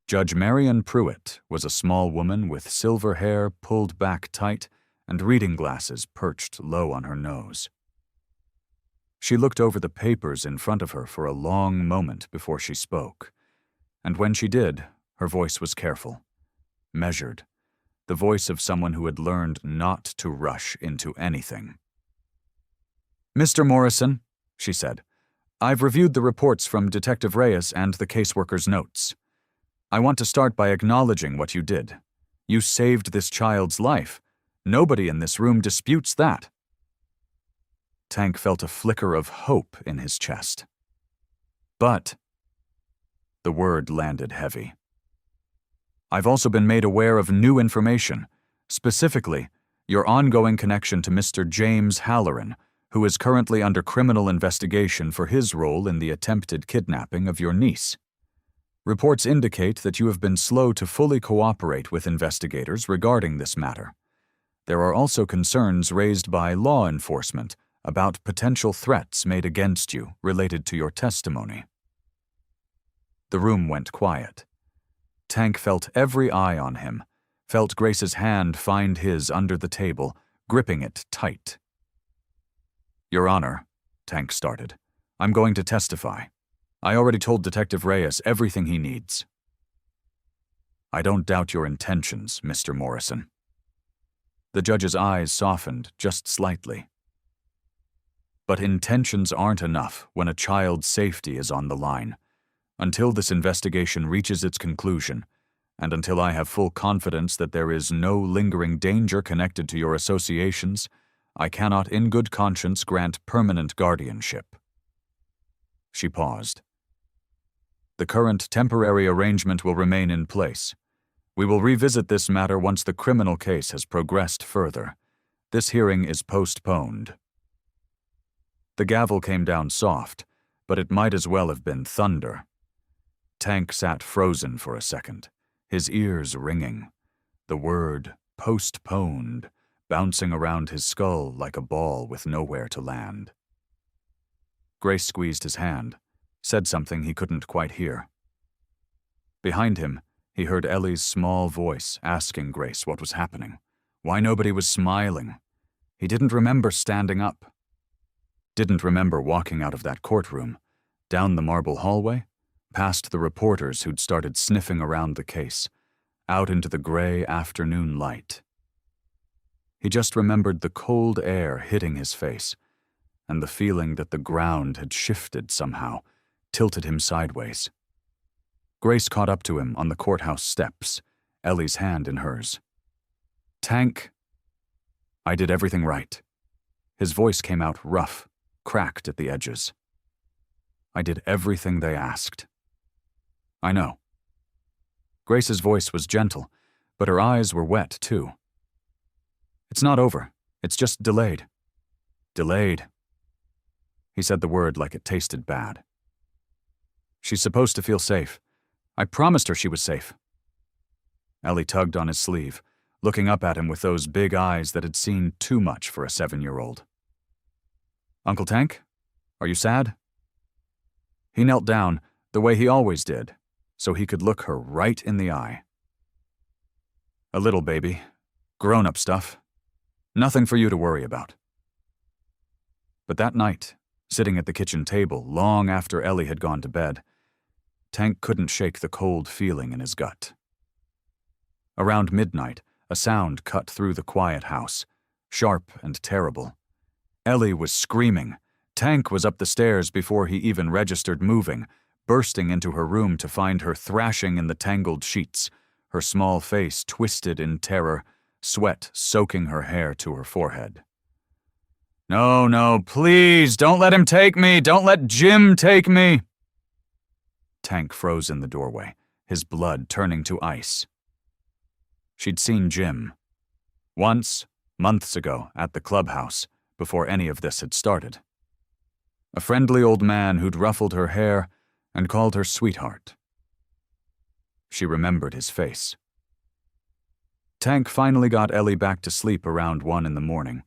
Judge Marion Pruitt was a small woman with silver hair pulled back tight and reading glasses perched low on her nose. She looked over the papers in front of her for a long moment before she spoke, and when she did, her voice was careful, measured, the voice of someone who had learned not to rush into anything. "Mr. Morrison," she said, "I've reviewed the reports from Detective Reyes and the caseworker's notes. I want to start by acknowledging what you did. You saved this child's life. Nobody in this room disputes that." Tank felt a flicker of hope in his chest. "But," the word landed heavy, "I've also been made aware of new information, specifically your ongoing connection to Mr. James Halloran, who is currently under criminal investigation for his role in the attempted kidnapping of your niece. Reports indicate that you have been slow to fully cooperate with investigators regarding this matter. There are also concerns raised by law enforcement about potential threats made against you related to your testimony." The room went quiet. Tank felt every eye on him, felt Grace's hand find his under the table, gripping it tight. "Your Honor," Tank started, "I'm going to testify. I already told Detective Reyes everything he needs." "I don't doubt your intentions, Mr. Morrison." The judge's eyes softened just slightly. "But intentions aren't enough when a child's safety is on the line. Until this investigation reaches its conclusion, and until I have full confidence that there is no lingering danger connected to your associations, I cannot in good conscience grant permanent guardianship." She paused. "The current temporary arrangement will remain in place. We will revisit this matter once the criminal case has progressed further. This hearing is postponed." The gavel came down soft, but it might as well have been thunder. Tank sat frozen for a second, his ears ringing, the word postponed bouncing around his skull like a ball with nowhere to land. Grace squeezed his hand, said something he couldn't quite hear. Behind him, he heard Ellie's small voice asking Grace what was happening, why nobody was smiling. He didn't remember standing up. Didn't remember walking out of that courtroom, down the marble hallway, past the reporters who'd started sniffing around the case, out into the gray afternoon light. He just remembered the cold air hitting his face, and the feeling that the ground had shifted somehow, tilted him sideways. Grace caught up to him on the courthouse steps, Ellie's hand in hers. "Tank, I did everything right." His voice came out rough, cracked at the edges. "I did everything they asked." "I know." Grace's voice was gentle, but her eyes were wet too. "It's not over. It's just delayed." "Delayed." He said the word like it tasted bad. "She's supposed to feel safe. I promised her she was safe." Ellie tugged on his sleeve, looking up at him with those big eyes that had seen too much for a 7-year-old. "Uncle Tank, are you sad?" He knelt down, the way he always did, so he could look her right in the eye. "A little, baby. Grown-up stuff. Nothing for you to worry about." But that night, sitting at the kitchen table long after Ellie had gone to bed, Tank couldn't shake the cold feeling in his gut. Around midnight, a sound cut through the quiet house, sharp and terrible. Ellie was screaming. Tank was up the stairs before he even registered moving, bursting into her room to find her thrashing in the tangled sheets, her small face twisted in terror, sweat soaking her hair to her forehead. "No, no, please, don't let him take me! Don't let Jim take me!" Tank froze in the doorway, his blood turning to ice. She'd seen Jim. Once, months ago, at the clubhouse, before any of this had started. A friendly old man who'd ruffled her hair and called her sweetheart. She remembered his face. Tank finally got Ellie back to sleep around 1 a.m,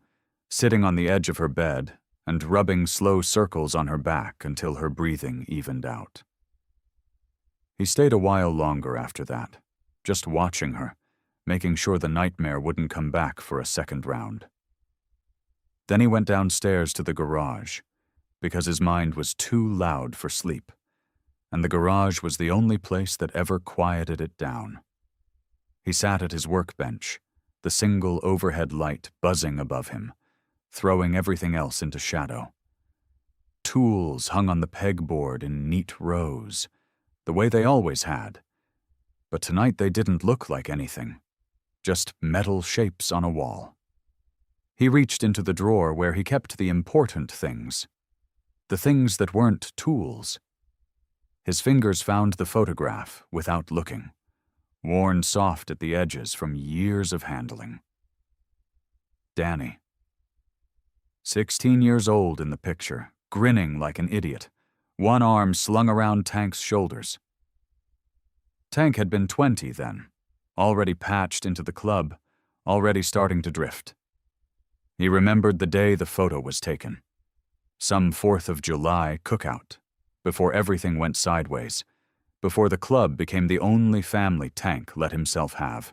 sitting on the edge of her bed and rubbing slow circles on her back until her breathing evened out. He stayed a while longer after that, just watching her, making sure the nightmare wouldn't come back for a second round. Then he went downstairs to the garage, because his mind was too loud for sleep, and the garage was the only place that ever quieted it down. He sat at his workbench, the single overhead light buzzing above him, throwing everything else into shadow. Tools hung on the pegboard in neat rows, the way they always had, but tonight they didn't look like anything, just metal shapes on a wall. He reached into the drawer where he kept the important things, the things that weren't tools. His fingers found the photograph without looking, worn soft at the edges from years of handling. Danny. 16 years old in the picture, grinning like an idiot, one arm slung around Tank's shoulders. Tank had been 20 then, already patched into the club, already starting to drift. He remembered the day the photo was taken. Some 4th of July cookout, before everything went sideways, before the club became the only family Tank let himself have.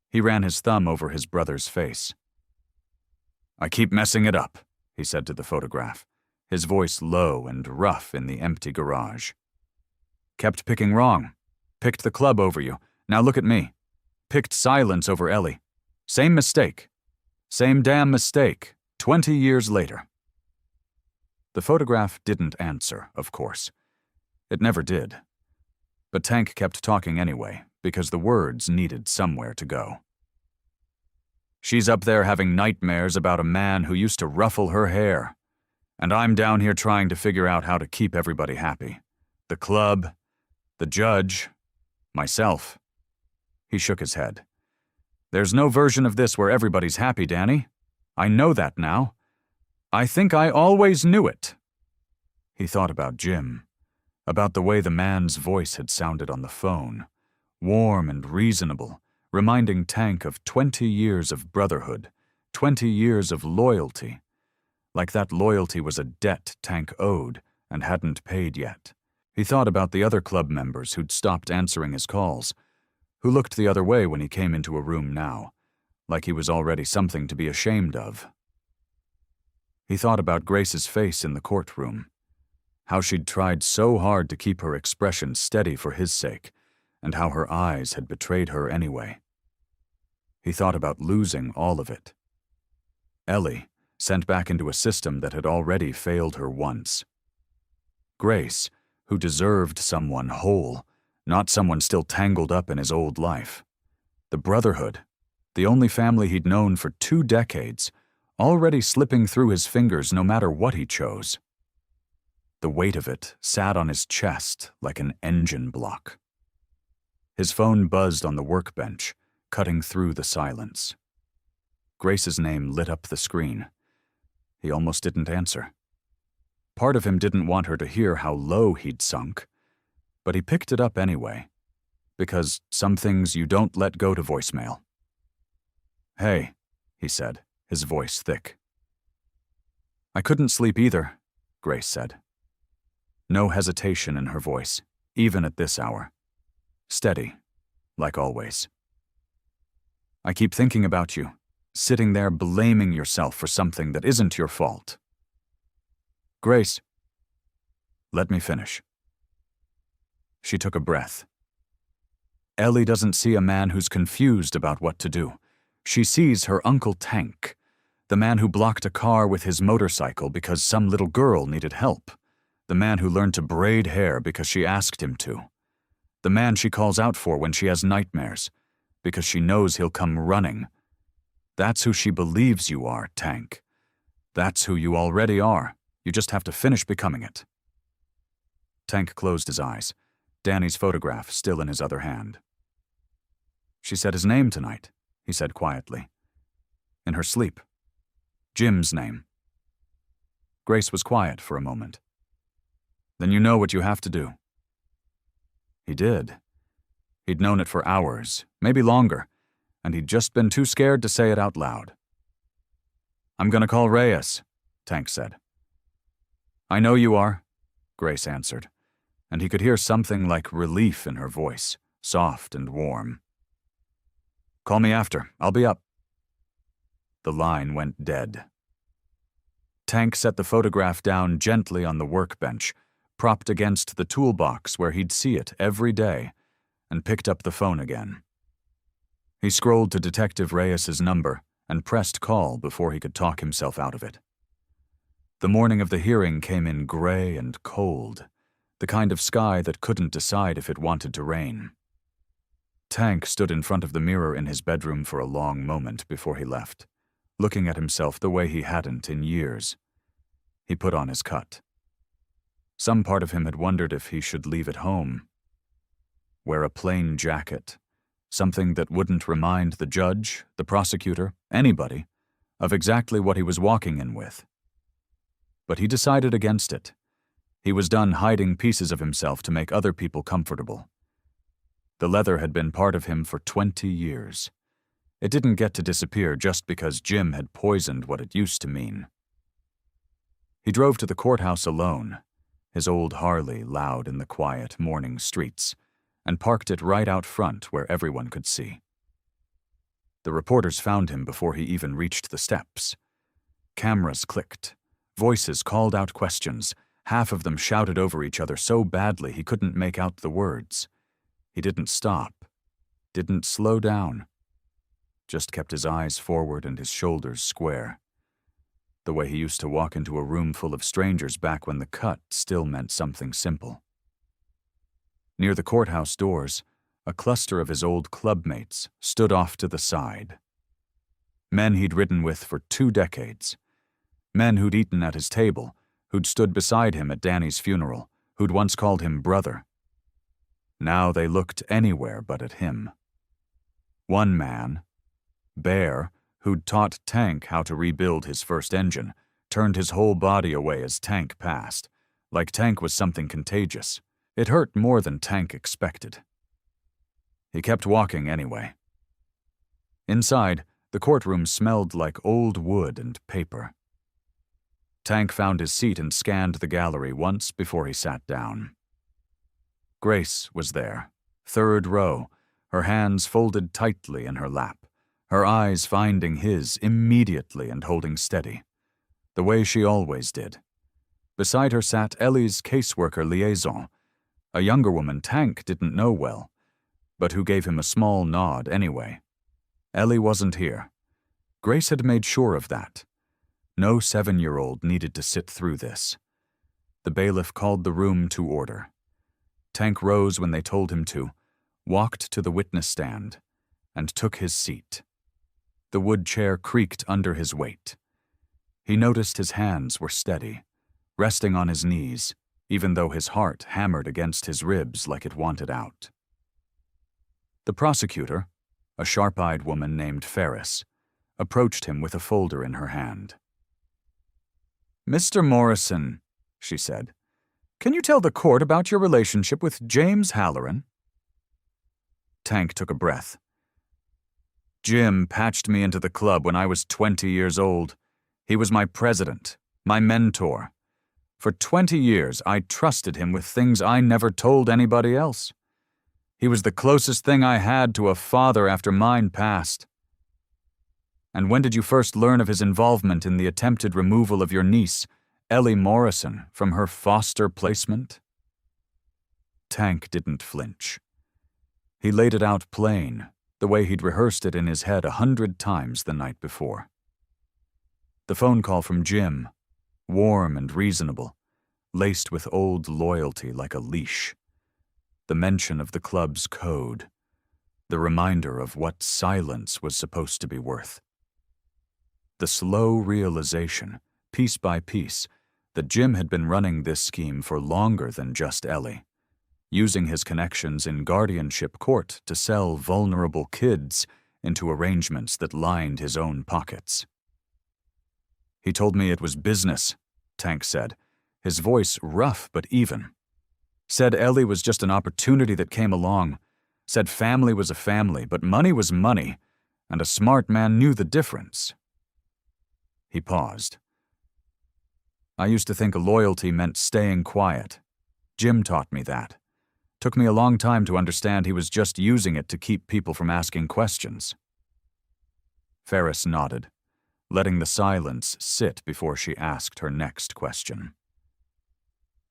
He ran his thumb over his brother's face. "I keep messing it up," he said to the photograph, his voice low and rough in the empty garage. "Kept picking wrong. Picked the club over you. Now look at me. Picked silence over Ellie. Same mistake. Same damn mistake, 20 years later." The photograph didn't answer, of course. It never did. But Tank kept talking anyway, because the words needed somewhere to go. "She's up there having nightmares about a man who used to ruffle her hair. And I'm down here trying to figure out how to keep everybody happy. The club, the judge, myself." He shook his head. "There's no version of this where everybody's happy, Danny. I know that now. I think I always knew it." He thought about Jim, about the way the man's voice had sounded on the phone, warm and reasonable, reminding Tank of 20 years of brotherhood, 20 years of loyalty, like that loyalty was a debt Tank owed and hadn't paid yet. He thought about the other club members who'd stopped answering his calls, who looked the other way when he came into a room now, like he was already something to be ashamed of. He thought about Grace's face in the courtroom, how she'd tried so hard to keep her expression steady for his sake, and how her eyes had betrayed her anyway. He thought about losing all of it. Ellie, sent back into a system that had already failed her once. Grace, who deserved someone whole, not someone still tangled up in his old life. The brotherhood, the only family he'd known for 2 decades, already slipping through his fingers no matter what he chose. The weight of it sat on his chest like an engine block. His phone buzzed on the workbench, cutting through the silence. Grace's name lit up the screen. He almost didn't answer. Part of him didn't want her to hear how low he'd sunk, but he picked it up anyway, because some things you don't let go to voicemail. "Hey," he said, his voice thick. "I couldn't sleep either," Grace said. No hesitation in her voice, even at this hour. Steady, like always. "I keep thinking about you, sitting there blaming yourself for something that isn't your fault, Grace, let me finish. She took a breath. Ellie doesn't see a man who's confused about what to do. She sees her Uncle Tank, the man who blocked a car with his motorcycle because some little girl needed help, the man who learned to braid hair because she asked him to, the man she calls out for when she has nightmares, because she knows he'll come running. That's who she believes you are, Tank. That's who you already are. You just have to finish becoming it. Tank closed his eyes, Danny's photograph still in his other hand. She said his name tonight, he said quietly. In her sleep. Jim's name. Grace was quiet for a moment. Then you know what you have to do. He did. He'd known it for hours, maybe longer, and he'd just been too scared to say it out loud. I'm gonna call Reyes, Tank said. I know you are, Grace answered, and he could hear something like relief in her voice, soft and warm. Call me after. I'll be up. The line went dead. Tank set the photograph down gently on the workbench, propped against the toolbox where he'd see it every day, and picked up the phone again. He scrolled to Detective Reyes's number and pressed call before he could talk himself out of it. The morning of the hearing came in gray and cold, the kind of sky that couldn't decide if it wanted to rain. Tank stood in front of the mirror in his bedroom for a long moment before he left, looking at himself the way he hadn't in years. He put on his cut. Some part of him had wondered if he should leave it home. Wear a plain jacket, something that wouldn't remind the judge, the prosecutor, anybody, of exactly what he was walking in with. But he decided against it. He was done hiding pieces of himself to make other people comfortable. The leather had been part of him for 20 years. It didn't get to disappear just because Jim had poisoned what it used to mean. He drove to the courthouse alone, his old Harley loud in the quiet morning streets, and parked it right out front where everyone could see. The reporters found him before he even reached the steps. Cameras clicked. Voices called out questions. Half of them shouted over each other so badly he couldn't make out the words. He didn't stop, didn't slow down, just kept his eyes forward and his shoulders square. The way he used to walk into a room full of strangers back when the cut still meant something simple. Near the courthouse doors, a cluster of his old clubmates stood off to the side. Men he'd ridden with for 2 decades. Men who'd eaten at his table, who'd stood beside him at Danny's funeral, who'd once called him brother. Now they looked anywhere but at him. One man, Bear, who'd taught Tank how to rebuild his first engine, turned his whole body away as Tank passed, like Tank was something contagious. It hurt more than Tank expected. He kept walking anyway. Inside, the courtroom smelled like old wood and paper. Tank found his seat and scanned the gallery once before he sat down. Grace was there, 3rd row, her hands folded tightly in her lap, her eyes finding his immediately and holding steady, the way she always did. Beside her sat Ellie's caseworker liaison, a younger woman Tank didn't know well, but who gave him a small nod anyway. Ellie wasn't here. Grace had made sure of that. No 7-year-old needed to sit through this. The bailiff called the room to order. Tank rose when they told him to, walked to the witness stand, and took his seat. The wood chair creaked under his weight. He noticed his hands were steady, resting on his knees, even though his heart hammered against his ribs like it wanted out. The prosecutor, a sharp-eyed woman named Ferris, approached him with a folder in her hand. "Mr. Morrison," she said, "can you tell the court about your relationship with James Halloran?" Tank took a breath. "Jim patched me into the club when I was 20 years old. He was my president, my mentor. For 20 years, I trusted him with things I never told anybody else. He was the closest thing I had to a father after mine passed." "And when did you first learn of his involvement in the attempted removal of your niece, Ellie Morrison from her foster placement? Tank didn't flinch. He laid it out plain, the way he'd rehearsed it in his head 100 times the night before. The phone call from Jim, warm and reasonable, laced with old loyalty like a leash. The mention of the club's code. The reminder of what silence was supposed to be worth. The slow realization, piece by piece, that Jim had been running this scheme for longer than just Ellie, using his connections in guardianship court to sell vulnerable kids into arrangements that lined his own pockets. He told me it was business, Tank said, his voice rough but even. Said Ellie was just an opportunity that came along. Said family was a family, but money was money, and a smart man knew the difference. He paused. I used to think loyalty meant staying quiet. Jim taught me that. Took me a long time to understand he was just using it to keep people from asking questions. Ferris nodded, letting the silence sit before she asked her next question.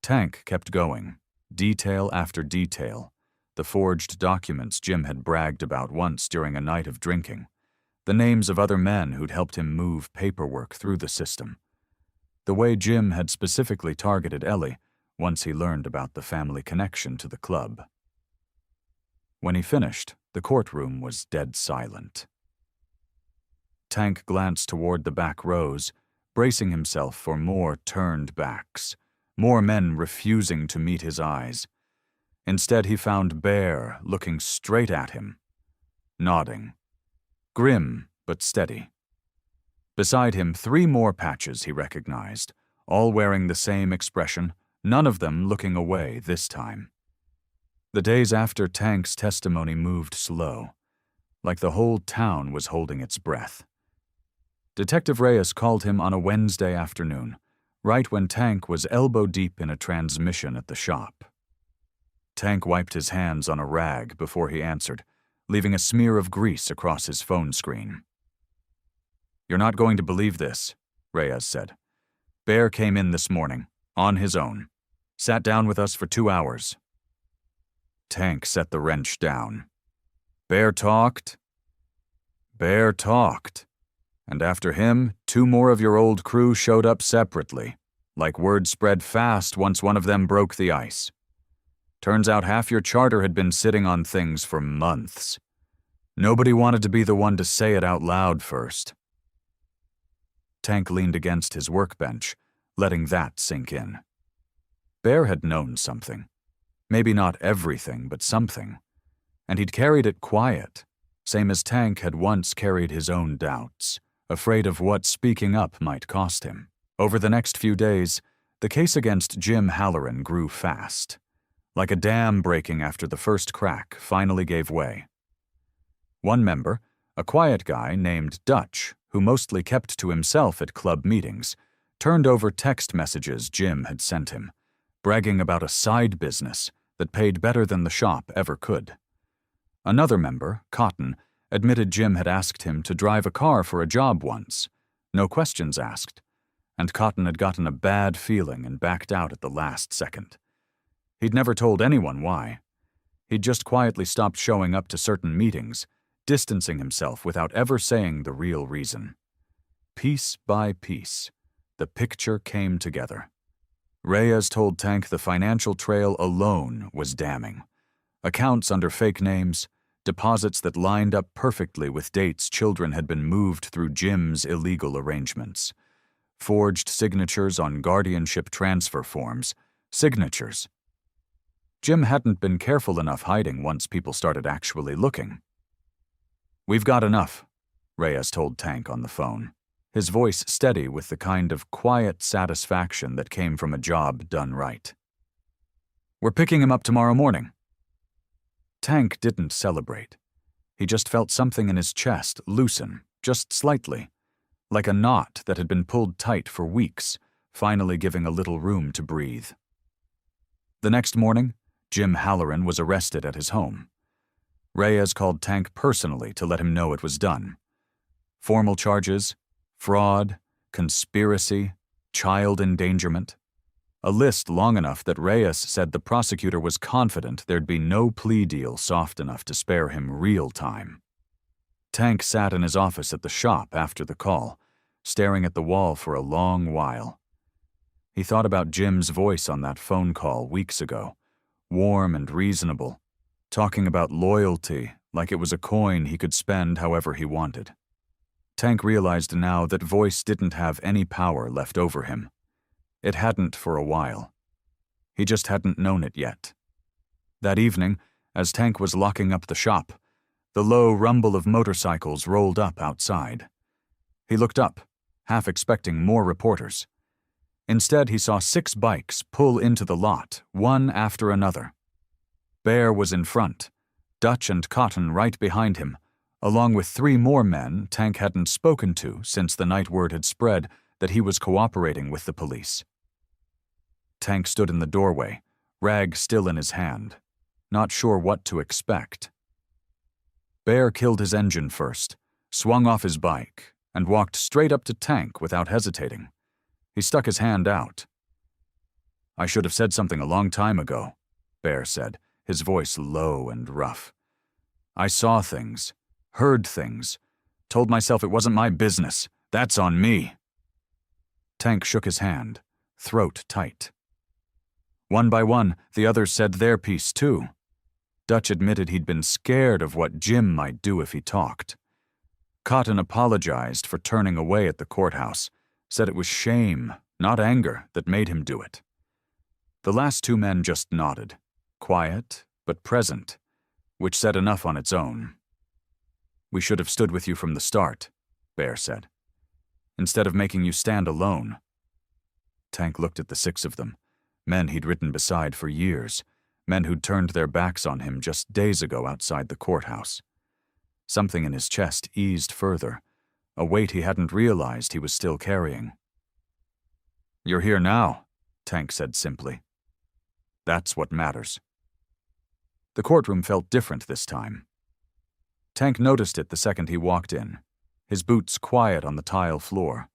Tank kept going, detail after detail, the forged documents Jim had bragged about once during a night of drinking, the names of other men who'd helped him move paperwork through the system, the way Jim had specifically targeted Ellie once he learned about the family connection to the club. When he finished, the courtroom was dead silent. Tank glanced toward the back rows, bracing himself for more turned backs, more men refusing to meet his eyes. Instead, he found Bear looking straight at him, nodding, grim but steady. Beside him, 3 more patches he recognized, all wearing the same expression, none of them looking away this time. The days after Tank's testimony moved slow, like the whole town was holding its breath. Detective Reyes called him on a Wednesday afternoon, right when Tank was elbow-deep in a transmission at the shop. Tank wiped his hands on a rag before he answered, leaving a smear of grease across his phone screen. "You're not going to believe this," Reyes said. "Bear came in this morning, on his own. Sat down with us for 2 hours. Tank set the wrench down. Bear talked. Bear talked. And after him, 2 more of your old crew showed up separately, like word spread fast once one of them broke the ice. Turns out half your charter had been sitting on things for months. Nobody wanted to be the one to say it out loud first." Tank leaned against his workbench, letting that sink in. Bear had known something. Maybe not everything, but something. And he'd carried it quiet, same as Tank had once carried his own doubts, afraid of what speaking up might cost him. Over the next few days, the case against Jim Halloran grew fast. Like a dam breaking after the first crack finally gave way. One member, a quiet guy named Dutch, who mostly kept to himself at club meetings, turned over text messages Jim had sent him, bragging about a side business that paid better than the shop ever could. Another member, Cotton, admitted Jim had asked him to drive a car for a job once, no questions asked, and Cotton had gotten a bad feeling and backed out at the last second. He'd never told anyone why. He'd just quietly stopped showing up to certain meetings, distancing himself without ever saying the real reason. Piece by piece, the picture came together. Reyes told Tank the financial trail alone was damning. Accounts under fake names, deposits that lined up perfectly with dates children had been moved through Jim's illegal arrangements. Forged signatures on guardianship transfer forms. Signatures. Jim hadn't been careful enough hiding once people started actually looking. "We've got enough," Reyes told Tank on the phone, his voice steady with the kind of quiet satisfaction that came from a job done right. "We're picking him up tomorrow morning." Tank didn't celebrate. He just felt something in his chest loosen, just slightly, like a knot that had been pulled tight for weeks, finally giving a little room to breathe. The next morning, Jim Halloran was arrested at his home. Reyes called Tank personally to let him know it was done. Formal charges, fraud, conspiracy, Child endangerment? A list long enough that Reyes said the prosecutor was confident there'd be no plea deal soft enough to spare him real time. Tank sat in his office at the shop after the call, staring at the wall for a long while. He thought about Jim's voice on that phone call weeks ago, warm and reasonable, talking about loyalty like it was a coin he could spend however he wanted. Tank realized now that voice didn't have any power left over him. It hadn't for a while. He just hadn't known it yet. That evening, as Tank was locking up the shop, the low rumble of motorcycles rolled up outside. He looked up, half expecting more reporters. Instead, he saw 6 bikes pull into the lot, one after another. Bear was in front, Dutch and Cotton right behind him, along with 3 more men Tank hadn't spoken to since the night word had spread that he was cooperating with the police. Tank stood in the doorway, rag still in his hand, not sure what to expect. Bear killed his engine first, swung off his bike, and walked straight up to Tank without hesitating. He stuck his hand out. "I should have said something a long time ago," Bear said, his voice low and rough. "I saw things, heard things, told myself it wasn't my business. That's on me." Tank shook his hand, throat tight. One by one, the others said their piece too. Dutch admitted he'd been scared of what Jim might do if he talked. Cotton apologized for turning away at the courthouse, said it was shame, not anger, that made him do it. The last 2 men just nodded, quiet but present, which said enough on its own. "We should have stood with you from the start," Bear said, "instead of making you stand alone." Tank looked at the 6 of them, men he'd ridden beside for years, men who'd turned their backs on him just days ago outside the courthouse. Something in his chest eased further, a weight he hadn't realized he was still carrying. "You're here now," Tank said simply. "That's what matters." The courtroom felt different this time. Tank noticed it the second he walked in, his boots quiet on the tile floor.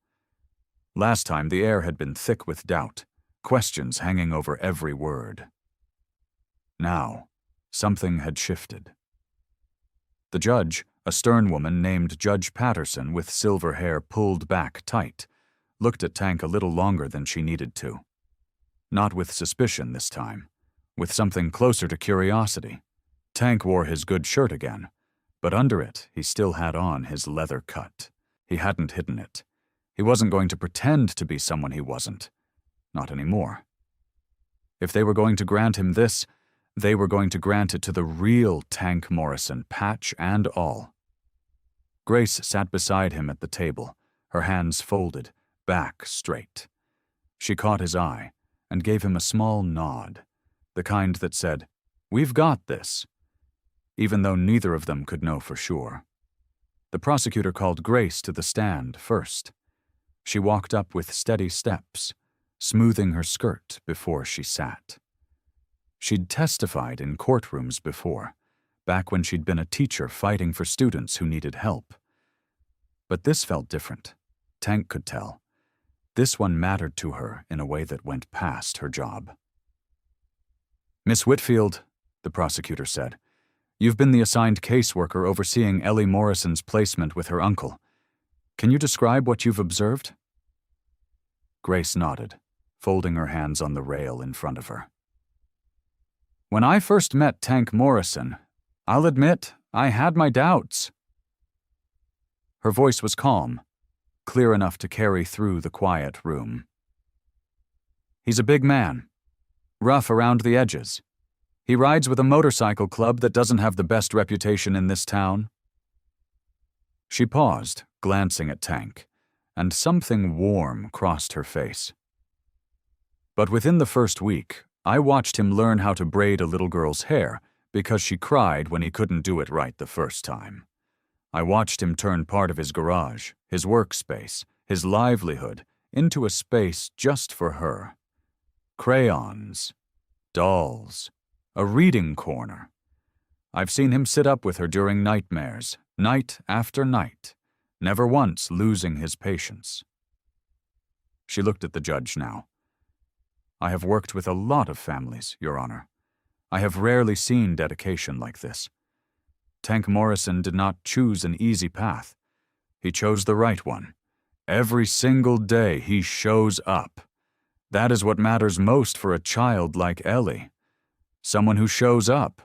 Last time the air had been thick with doubt, questions hanging over every word. Now, something had shifted. The judge, a stern woman named Judge Patterson with silver hair pulled back tight, looked at Tank a little longer than she needed to. Not with suspicion this time, with something closer to curiosity. Tank wore his good shirt again, but under it he still had on his leather cut. He hadn't hidden it. He wasn't going to pretend to be someone he wasn't. Not anymore. If they were going to grant him this, they were going to grant it to the real Tank Morrison, patch and all. Grace sat beside him at the table, her hands folded, back straight. She caught his eye and gave him a small nod, the kind that said, "We've got this," even though neither of them could know for sure. The prosecutor called Grace to the stand first. She walked up with steady steps, smoothing her skirt before she sat. She'd testified in courtrooms before, back when she'd been a teacher fighting for students who needed help. But this felt different. Tank could tell. This one mattered to her in a way that went past her job. "Miss Whitfield," the prosecutor said, "you've been the assigned caseworker overseeing Ellie Morrison's placement with her uncle. Can you describe what you've observed?" Grace nodded, folding her hands on the rail in front of her. "When I first met Tank Morrison, I'll admit I had my doubts." Her voice was calm, clear enough to carry through the quiet room. "He's a big man, rough around the edges. He rides with a motorcycle club that doesn't have the best reputation in this town." She paused, glancing at Tank, and something warm crossed her face. "But within the first week, I watched him learn how to braid a little girl's hair because she cried when he couldn't do it right the first time. I watched him turn part of his garage, his workspace, his livelihood, into a space just for her. Crayons, dolls, a reading corner. I've seen him sit up with her during nightmares, night after night, never once losing his patience." She looked at the judge now. I have worked with a lot of families, Your Honor. I have rarely seen dedication like this. Tank Morrison did not choose an easy path. He chose the right one. Every single day he shows up. That is what matters most for a child like Ellie. Someone who shows up.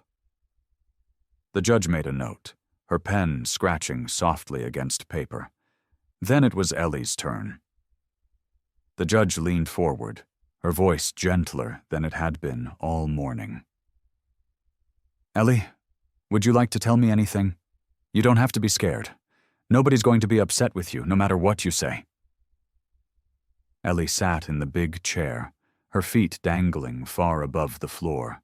The judge made a note, her pen scratching softly against paper. Then it was Ellie's turn. The judge leaned forward, her voice gentler than it had been all morning. Ellie, would you like to tell me anything? You don't have to be scared. Nobody's going to be upset with you, no matter what you say. Ellie sat in the big chair, her feet dangling far above the floor.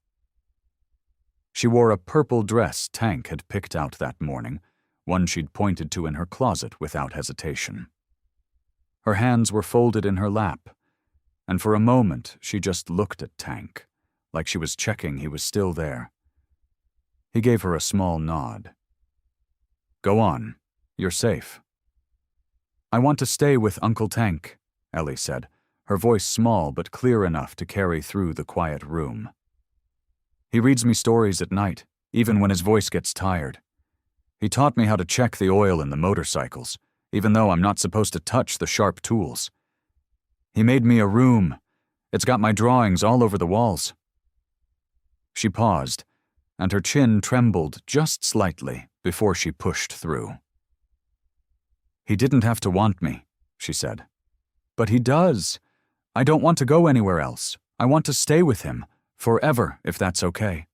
She wore a purple dress Tank had picked out that morning, one she'd pointed to in her closet without hesitation. Her hands were folded in her lap, and for a moment she just looked at Tank, like she was checking he was still there. He gave her a small nod. Go on. You're safe. I want to stay with Uncle Tank, Ellie said, her voice small but clear enough to carry through the quiet room. He reads me stories at night, even when his voice gets tired. He taught me how to check the oil in the motorcycles, even though I'm not supposed to touch the sharp tools. He made me a room. It's got my drawings all over the walls. She paused, and her chin trembled just slightly before she pushed through. He didn't have to want me, she said. But he does. I don't want to go anywhere else. I want to stay with him, forever, if that's okay.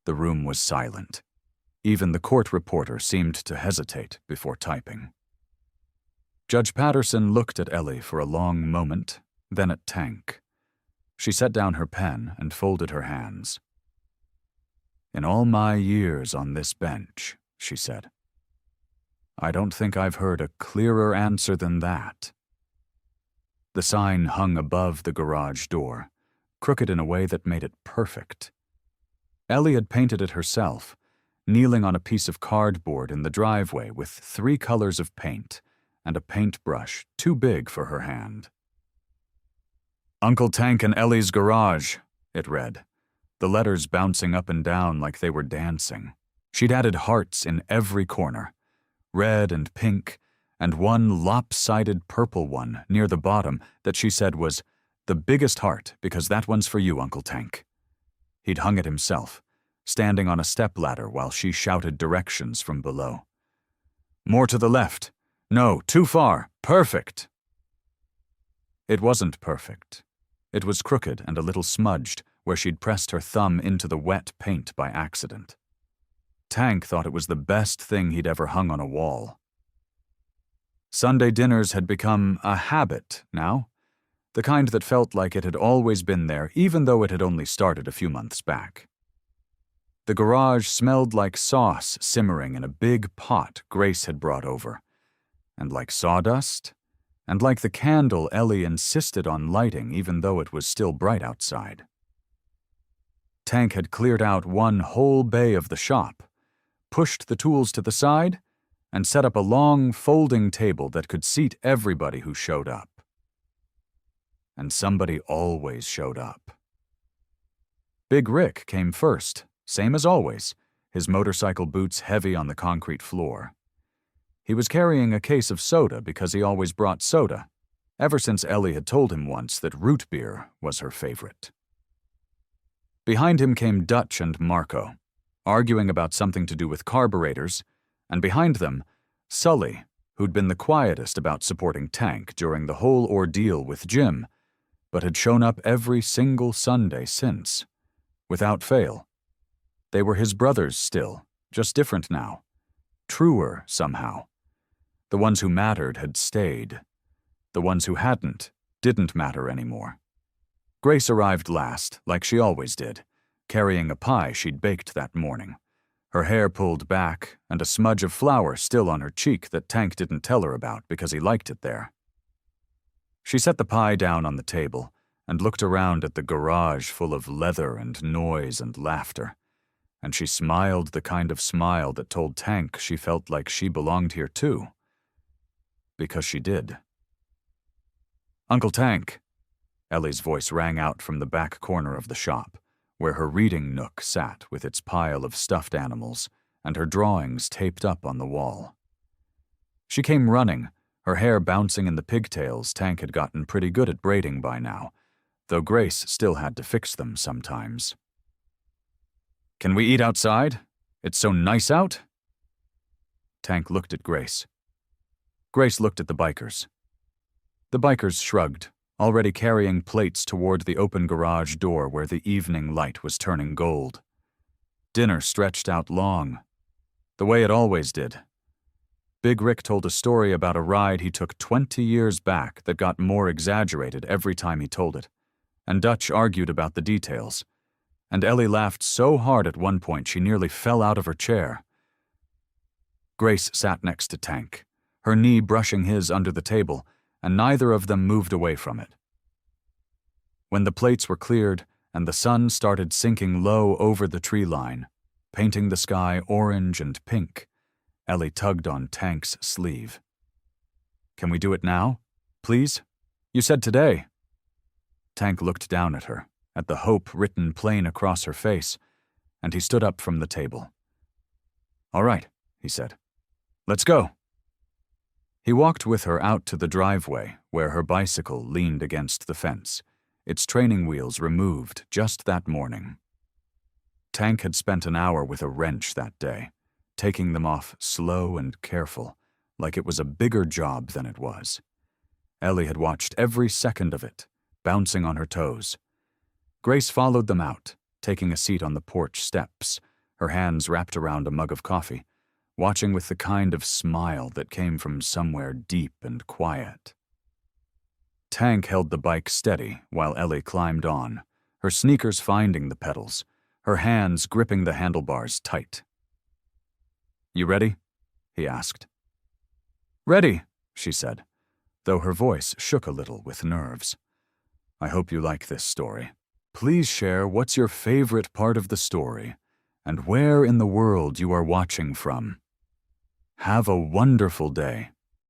The room was silent. Even the court reporter seemed to hesitate before typing. Judge Patterson looked at Ellie for a long moment, then at Tank. She set down her pen and folded her hands. In all my years on this bench, she said, I don't think I've heard a clearer answer than that. The sign hung above the garage door, crooked in a way that made it perfect. Ellie had painted it herself, kneeling on a piece of cardboard in the driveway with 3 colors of paint and a paintbrush too big for her hand. Uncle Tank and Ellie's garage, it read, the letters bouncing up and down like they were dancing. She'd added hearts in every corner, red and pink, and one lopsided purple one near the bottom that she said was the biggest heart because that one's for you, Uncle Tank. He'd hung it himself, standing on a stepladder while she shouted directions from below. More to the left. No, too far. Perfect. It wasn't perfect. It was crooked and a little smudged where she'd pressed her thumb into the wet paint by accident. Tank thought it was the best thing he'd ever hung on a wall. Sunday dinners had become a habit now, the kind that felt like it had always been there, even though it had only started a few months back. The garage smelled like sauce simmering in a big pot Grace had brought over, and like sawdust, and like the candle Ellie insisted on lighting even though it was still bright outside. Tank had cleared out one whole bay of the shop, pushed the tools to the side, and set up a long folding table that could seat everybody who showed up. And somebody always showed up. Big Rick came first, same as always, his motorcycle boots heavy on the concrete floor. He was carrying a case of soda because he always brought soda, ever since Ellie had told him once that root beer was her favorite. Behind him came Dutch and Marco, arguing about something to do with carburetors, and behind them, Sully, who'd been the quietest about supporting Tank during the whole ordeal with Jim, but had shown up every single Sunday since, without fail. They were his brothers still, just different now. Truer, somehow. The ones who mattered had stayed. The ones who didn't matter anymore. Grace arrived last, like she always did, carrying a pie she'd baked that morning, her hair pulled back and a smudge of flour still on her cheek that Tank didn't tell her about because he liked it there. She set the pie down on the table and looked around at the garage full of leather and noise and laughter, and she smiled the kind of smile that told Tank she felt like she belonged here too. Because she did. Uncle Tank. Ellie's voice rang out from the back corner of the shop, where her reading nook sat with its pile of stuffed animals and her drawings taped up on the wall. She came running, her hair bouncing in the pigtails Tank had gotten pretty good at braiding by now, though Grace still had to fix them sometimes. Can we eat outside? It's so nice out. Tank looked at Grace. Grace looked at the bikers. The bikers shrugged, already carrying plates toward the open garage door where the evening light was turning gold. Dinner stretched out long, the way it always did. Big Rick told a story about a ride he took 20 years back that got more exaggerated every time he told it, and Dutch argued about the details, and Ellie laughed so hard at one point she nearly fell out of her chair. Grace sat next to Tank, her knee brushing his under the table, and neither of them moved away from it. When the plates were cleared and the sun started sinking low over the tree line, painting the sky orange and pink, Ellie tugged on Tank's sleeve. Can we do it now? Please? You said today. Tank looked down at her, at the hope written plain across her face, and he stood up from the table. All right, he said. Let's go. He walked with her out to the driveway where her bicycle leaned against the fence, its training wheels removed just that morning. Tank had spent an hour with a wrench that day, taking them off slow and careful, like it was a bigger job than it was. Ellie had watched every second of it, bouncing on her toes. Grace followed them out, taking a seat on the porch steps, her hands wrapped around a mug of coffee, watching with the kind of smile that came from somewhere deep and quiet. Tank held the bike steady while Ellie climbed on, her sneakers finding the pedals, her hands gripping the handlebars tight. You ready? He asked. Ready, she said, though her voice shook a little with nerves. I hope you like this story. Please share what's your favorite part of the story and where in the world you are watching from. Have a wonderful day.